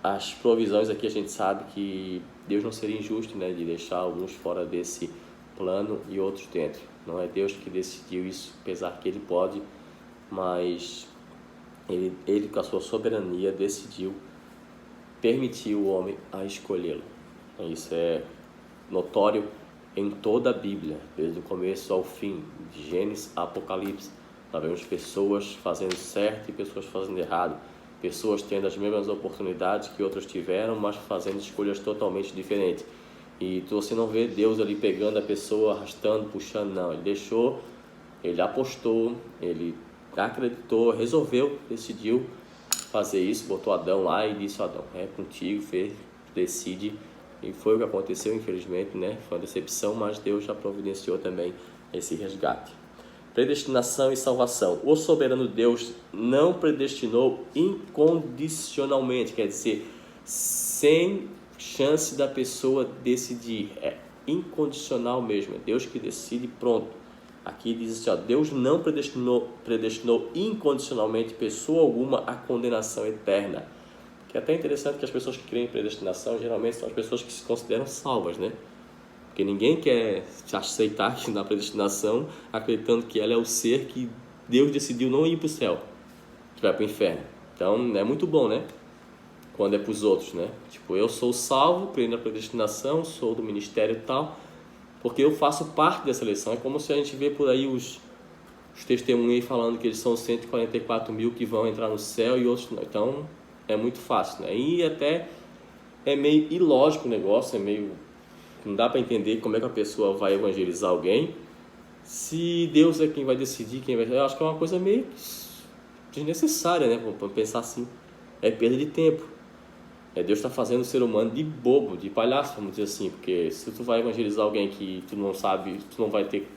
as provisões aqui a gente sabe que Deus não seria injusto, né, de deixar alguns fora desse plano e outros dentro. Não é Deus que decidiu isso, apesar que Ele pode, mas Ele com a sua soberania decidiu permitir o homem a escolhê-lo. Isso é notório em toda a Bíblia, desde o começo ao fim, de Gênesis a Apocalipse. Nós vemos pessoas fazendo certo e pessoas fazendo errado, pessoas tendo as mesmas oportunidades que outros tiveram, mas fazendo escolhas totalmente diferentes. E você não vê Deus ali pegando a pessoa, arrastando, puxando, não. Ele deixou, ele apostou, ele acreditou, resolveu, decidiu fazer isso, botou Adão lá e disse: Adão, é contigo, decide. E foi o que aconteceu, infelizmente, né? Foi uma decepção, mas Deus já providenciou também esse resgate. Predestinação e salvação. O soberano Deus não predestinou incondicionalmente, quer dizer, sem chance da pessoa decidir. É incondicional mesmo, é Deus que decide, pronto. Aqui diz assim, ó, Deus não predestinou incondicionalmente pessoa alguma à condenação eterna. Que é até interessante que as pessoas que creem em predestinação geralmente são as pessoas que se consideram salvas, né? Porque ninguém quer se aceitar na predestinação acreditando que ela é o ser que Deus decidiu não ir para o céu, que vai para o inferno. Então é muito bom, né? Quando é para os outros, né? Tipo, eu sou salvo, creio na predestinação, sou do ministério e tal, porque eu faço parte dessa eleição. É como se a gente vê por aí os testemunhos aí falando que eles são 144 mil que vão entrar no céu e outros não. Então é muito fácil, né? E até é meio ilógico o negócio, não dá para entender como é que a pessoa vai evangelizar alguém se Deus é quem vai decidir quem vai. Eu acho que é uma coisa meio desnecessária, né? Vamos pensar assim, é perda de tempo. Deus está fazendo o ser humano de bobo, de palhaço, vamos dizer assim, porque se tu vai evangelizar alguém que tu não sabe, tu não vai ter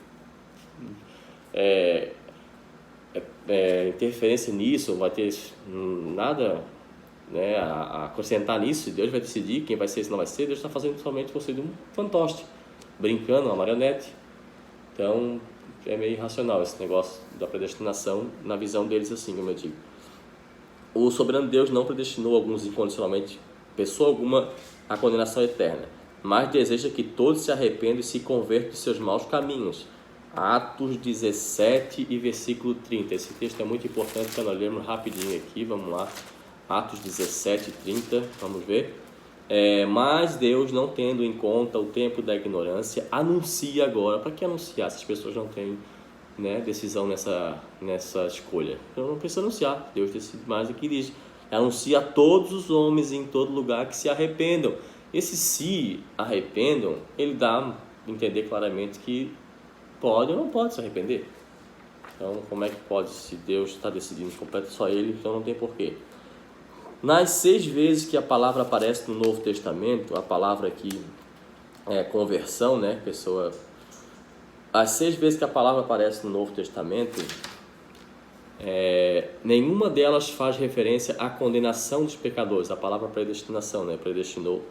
interferência nisso, não vai ter nada, né, a acrescentar nisso. Deus vai decidir quem vai ser e se não vai ser. Deus está fazendo somente você de um fantoche, brincando, uma marionete. Então é meio irracional esse negócio da predestinação na visão deles, assim como eu digo. O soberano Deus não predestinou alguns incondicionalmente, pessoa alguma, à condenação eterna, mas deseja que todos se arrependam e se convertam de seus maus caminhos. Atos 17 e versículo 30. Esse texto é muito importante para nós lermos rapidinho aqui, vamos lá. Atos 17 e 30, vamos ver. Mas Deus, não tendo em conta o tempo da ignorância, anuncia agora. Para que anunciar se as pessoas não têm, né, decisão nessa escolha? Então não precisa anunciar, Deus decide mais. Aqui diz: anuncia a todos os homens em todo lugar que se arrependam. Esse se arrependam, ele dá a entender claramente que pode ou não pode se arrepender. Então como é que pode, se Deus está decidindo completo só ele, então não tem porquê. Nas 6 vezes que a palavra aparece no Novo Testamento, a palavra aqui é conversão, né, pessoa. As 6 vezes que a palavra aparece no Novo Testamento, nenhuma delas faz referência à condenação dos pecadores. A palavra predestinação, né, predestinou,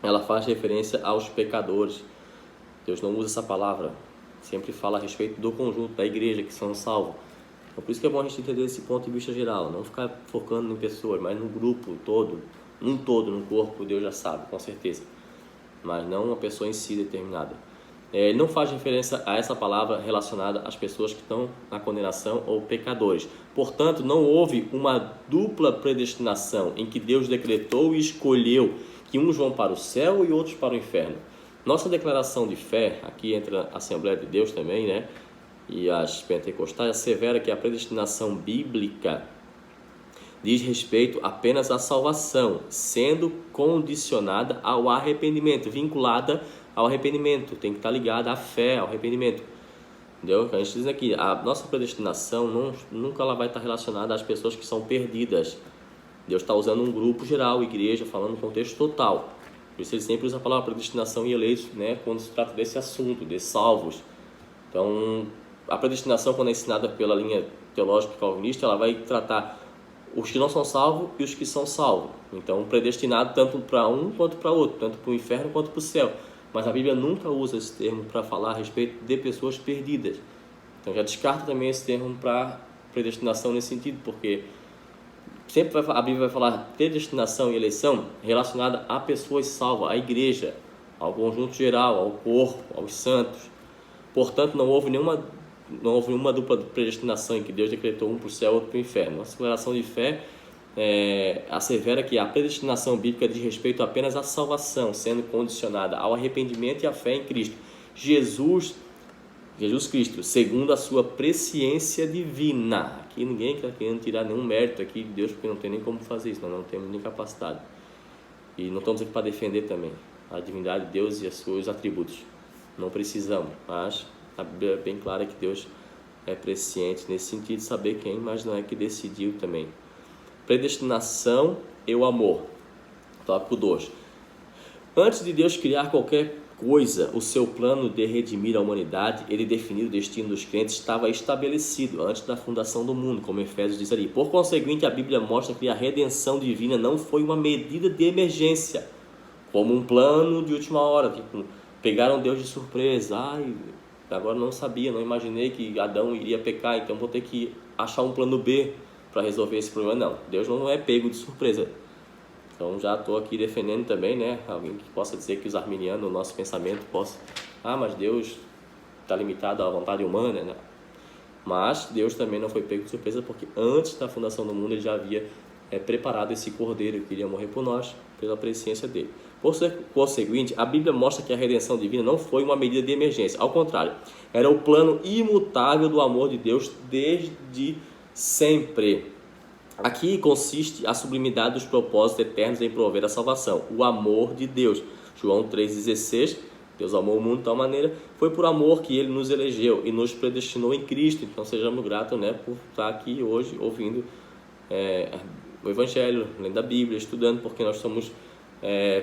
ela faz referência aos pecadores. Deus não usa essa palavra, sempre fala a respeito do conjunto da igreja que são salvos. Então, por isso que é bom a gente entender esse ponto de vista geral, não ficar focando em pessoas, mas no grupo todo, no corpo, Deus já sabe, com certeza, mas não uma pessoa em si determinada. Ele não faz referência a essa palavra relacionada às pessoas que estão na condenação ou pecadores. Portanto, não houve uma dupla predestinação em que Deus decretou e escolheu que uns vão para o céu e outros para o inferno. Nossa declaração de fé, aqui entra a Assembleia de Deus também, né? E as pentecostais, assevera que a predestinação bíblica diz respeito apenas à salvação, sendo condicionada ao arrependimento, vinculada ao arrependimento, tem que estar ligada à fé, ao arrependimento. Entendeu? A gente diz aqui, a nossa predestinação nunca ela vai estar relacionada às pessoas que são perdidas. Deus está usando um grupo geral, igreja, falando no contexto total. Por isso ele sempre usa a palavra predestinação e eleitos, né, quando se trata desse assunto, de salvos. Então, a predestinação, quando é ensinada pela linha teológica calvinista, ela vai tratar os que não são salvos e os que são salvos. Então, predestinado tanto para um quanto para outro, tanto para o inferno quanto para o céu. Mas a Bíblia nunca usa esse termo para falar a respeito de pessoas perdidas. Então, já descarta também esse termo para predestinação nesse sentido, porque sempre a Bíblia vai falar predestinação e eleição relacionada a pessoas salvas, à igreja, ao conjunto geral, ao corpo, aos santos. Portanto, não houve nenhuma dupla predestinação em que Deus decretou um para o céu e outro para o inferno. Nossa declaração de fé assevera que a predestinação bíblica diz respeito apenas à salvação, sendo condicionada ao arrependimento e à fé em Cristo. Jesus Cristo, segundo a sua presciência divina. Aqui ninguém está querendo tirar nenhum mérito aqui de Deus, porque não tem nem como fazer isso, nós não temos nem capacidade. E não estamos aqui para defender também a divindade de Deus e os seus atributos. Não precisamos, mas a Bíblia é bem clara que Deus é presciente nesse sentido de saber quem, mas não é que decidiu também. Predestinação e o amor. Tópico 2. Antes de Deus criar qualquer coisa, o seu plano de redimir a humanidade, ele definiu o destino dos crentes, estava estabelecido antes da fundação do mundo, como Efésios diz ali. Por conseguinte, a Bíblia mostra que a redenção divina não foi uma medida de emergência, como um plano de última hora. Tipo, pegaram Deus de surpresa. Agora não sabia, não imaginei que Adão iria pecar, então vou ter que achar um plano B para resolver esse problema. Não, Deus não é pego de surpresa. Então já estou aqui defendendo também, né? Alguém que possa dizer que os arminianos, o nosso pensamento, possa... mas Deus está limitado à vontade humana, né? Mas Deus também não foi pego de surpresa, porque antes da fundação do mundo ele já havia preparado esse cordeiro que iria morrer por nós, pela presciência dele. Por conseguinte, a Bíblia mostra que a redenção divina não foi uma medida de emergência. Ao contrário, era o plano imutável do amor de Deus desde sempre. Aqui consiste a sublimidade dos propósitos eternos em prover a salvação, o amor de Deus. João 3,16, Deus amou o mundo de tal maneira, foi por amor que ele nos elegeu e nos predestinou em Cristo. Então sejamos gratos, né, por estar aqui hoje ouvindo o Evangelho, lendo a Bíblia, estudando, porque nós somos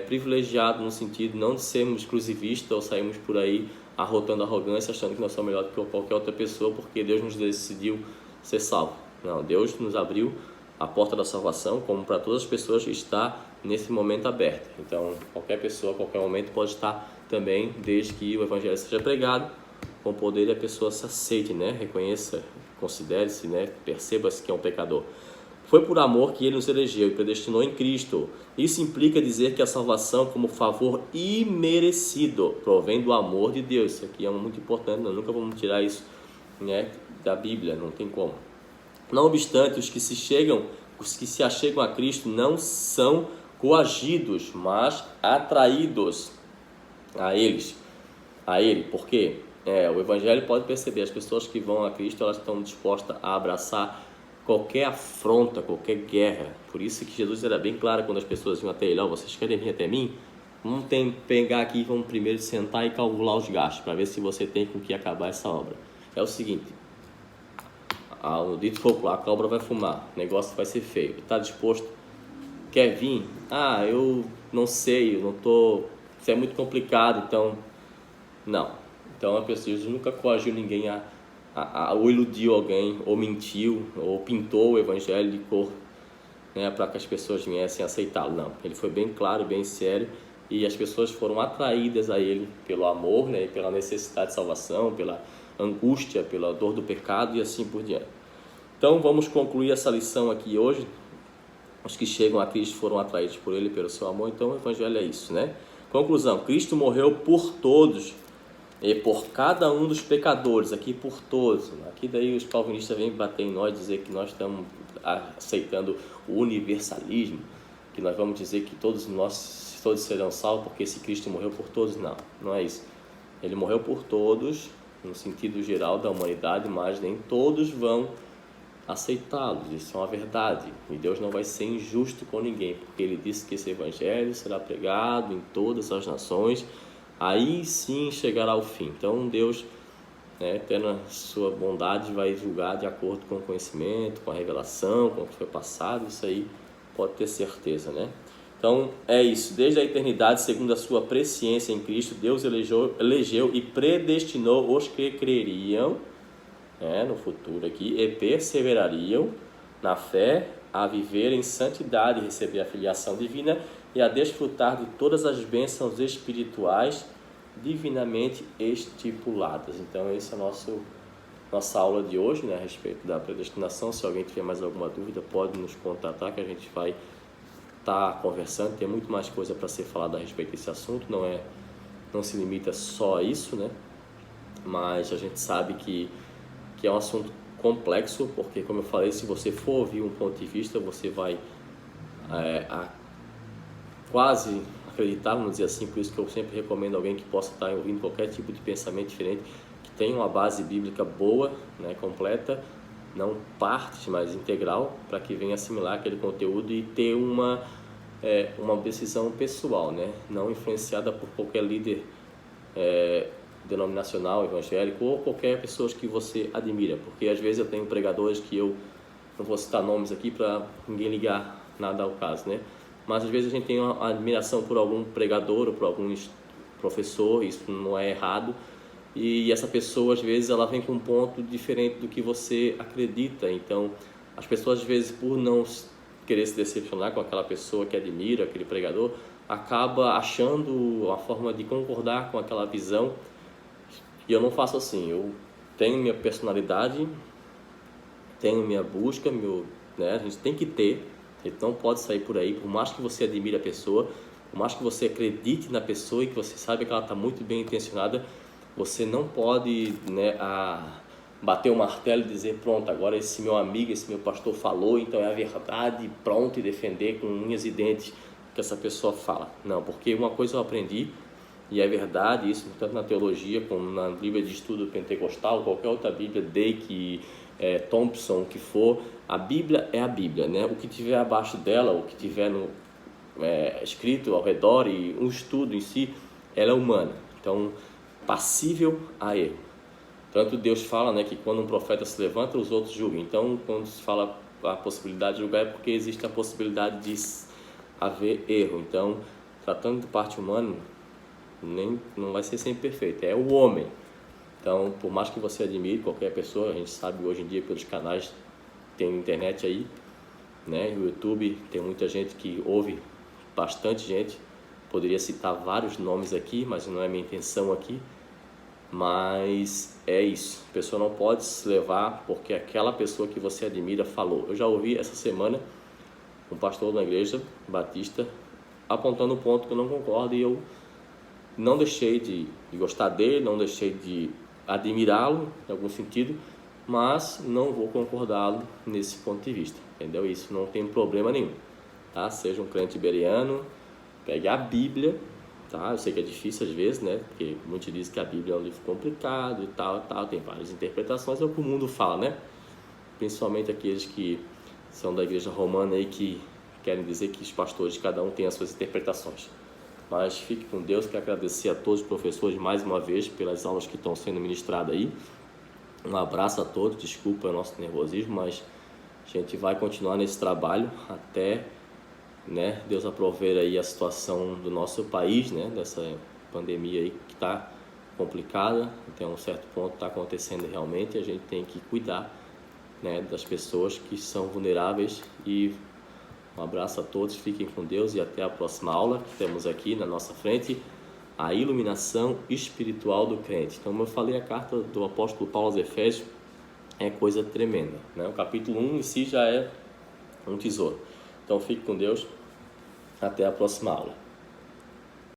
privilegiados no sentido não de sermos exclusivistas ou sairmos por aí arrotando arrogância, achando que nós somos melhor do que qualquer outra pessoa, porque Deus nos decidiu ser salvo. Não, Deus nos abriu a porta da salvação, como para todas as pessoas, está nesse momento aberta. Então, qualquer pessoa, a qualquer momento, pode estar também, desde que o Evangelho seja pregado, com poder e a pessoa se aceite, né? Reconheça, considere-se, né? Perceba-se que é um pecador. Foi por amor que ele nos elegeu e predestinou em Cristo. Isso implica dizer que a salvação, como favor imerecido, provém do amor de Deus. Isso aqui é muito importante, nós nunca vamos tirar isso, né, da Bíblia, não tem como. Não obstante, os que se achegam a Cristo não são coagidos, mas atraídos a Ele. Por quê? O Evangelho pode perceber, as pessoas que vão a Cristo, elas estão dispostas a abraçar qualquer afronta, qualquer guerra. Por isso que Jesus era bem claro quando as pessoas vinham até Ele: vocês querem vir até mim? Vamos pegar aqui, vamos primeiro sentar e calcular os gastos, para ver se você tem com que acabar essa obra. É o seguinte... no dito popular, a cobra vai fumar, o negócio vai ser feio. Está disposto? Quer vir? Eu não sei, eu não estou... Isso é muito complicado, então... Não. Então a pessoa nunca coagiu ninguém ou iludiu alguém, ou mentiu, ou pintou o Evangelho de cor, né, para que as pessoas viessem aceitá-lo. Não. Ele foi bem claro, bem sério, e as pessoas foram atraídas a ele pelo amor, né, pela necessidade de salvação, pela angústia, pela dor do pecado e assim por diante. Então vamos concluir essa lição aqui hoje. Os que chegam a Cristo foram atraídos por Ele, pelo seu amor. Então o Evangelho é isso, né? Conclusão: Cristo morreu por todos e por cada um dos pecadores, aqui por todos. Aqui daí os calvinistas vêm bater em nós, dizer que nós estamos aceitando o universalismo, que nós vamos dizer que todos serão salvos porque esse Cristo morreu por todos. Não, não é isso. Ele morreu por todos, no sentido geral da humanidade, mas nem todos vão aceitá-los. Isso é uma verdade, e Deus não vai ser injusto com ninguém, porque Ele disse que esse Evangelho será pregado em todas as nações, aí sim chegará ao fim. Então Deus, tendo a sua bondade, vai julgar de acordo com o conhecimento, com a revelação, com o que foi passado. Isso aí pode ter certeza, né? Então é isso, desde a eternidade, segundo a sua presciência em Cristo, Deus elegeu e predestinou os que creriam, no futuro aqui, e perseverariam na fé, a viver em santidade, receber a filiação divina e a desfrutar de todas as bênçãos espirituais divinamente estipuladas. Então essa é a nossa aula de hoje, né, a respeito da predestinação. Se alguém tiver mais alguma dúvida, pode nos contatar, que a gente vai estar conversando. Tem muito mais coisa para ser falada a respeito desse assunto, não se limita só a isso, né? Mas a gente sabe que é um assunto complexo, porque, como eu falei, se você for ouvir um ponto de vista, você vai quase acreditar, vamos dizer assim. Por isso que eu sempre recomendo alguém que possa estar ouvindo qualquer tipo de pensamento diferente, que tenha uma base bíblica boa, né, completa, não partes, mas integral, para que venha assimilar aquele conteúdo e ter uma decisão pessoal, né, não influenciada por qualquer líder denominacional, evangélico, ou qualquer pessoa que você admira, porque às vezes eu tenho pregadores que eu não vou citar nomes aqui para ninguém ligar nada ao caso, né? Mas às vezes a gente tem uma admiração por algum pregador ou por algum professor, isso não é errado, e essa pessoa às vezes ela vem com um ponto diferente do que você acredita. Então as pessoas às vezes, por não querer se decepcionar com aquela pessoa que admira, aquele pregador, acaba achando uma forma de concordar com aquela visão. E eu não faço assim. Eu tenho minha personalidade, tenho minha busca, né? A gente tem que ter. A gente não pode sair por aí, por mais que você admire a pessoa, por mais que você acredite na pessoa e que você sabe que ela está muito bem intencionada, você não pode, né, bater o martelo e dizer, pronto, agora esse meu amigo, esse meu pastor falou, então é a verdade, pronto, e defender com unhas e dentes o que essa pessoa fala. Não, porque uma coisa eu aprendi, e é verdade, isso tanto na teologia como na Bíblia de Estudo Pentecostal, qualquer outra Bíblia, Dake, Thompson, o que for, a Bíblia é a Bíblia, né? O que tiver abaixo dela, o que tiver escrito ao redor e um estudo em si, ela é humana, então passível a erro. Tanto Deus fala, né, que quando um profeta se levanta, os outros julgam. Então, quando se fala a possibilidade de julgar, é porque existe a possibilidade de haver erro. Então, tratando de parte humana, não vai ser sempre perfeito, é o homem. Então, por mais que você admire qualquer pessoa, a gente sabe hoje em dia pelos canais, tem internet aí, né? O YouTube tem muita gente que ouve, bastante gente. Poderia citar vários nomes aqui, mas não é minha intenção aqui. Mas é isso, a pessoa não pode se levar porque aquela pessoa que você admira falou. Eu já ouvi essa semana um pastor da igreja batista apontando um ponto que eu não concordo, e eu não deixei de gostar dele, não deixei de admirá-lo em algum sentido, mas não vou concordá-lo nesse ponto de vista, entendeu? Isso não tem problema nenhum, tá? Seja um crente iberiano, pegue a Bíblia, tá? Eu sei que é difícil às vezes, né? Porque muitos dizem que a Bíblia é um livro complicado e tal, tem várias interpretações, é o que o mundo fala, né? Principalmente aqueles que são da igreja romana aí, que querem dizer que os pastores, cada um tem as suas interpretações. Mas fique com Deus. Quero agradecer a todos os professores mais uma vez pelas aulas que estão sendo ministradas aí. Um abraço a todos, desculpa o nosso nervosismo, mas a gente vai continuar nesse trabalho até, né, Deus aprover aí a situação do nosso país, né, dessa pandemia aí que está complicada. Até um certo ponto está acontecendo realmente, a gente tem que cuidar, né, das pessoas que são vulneráveis. E um abraço a todos, fiquem com Deus e até a próxima aula. Temos aqui na nossa frente a iluminação espiritual do crente. Então, como eu falei, a carta do apóstolo Paulo aos Efésios é coisa tremenda, né? O capítulo 1 em si já é um tesouro. Então, fique com Deus, até a próxima aula.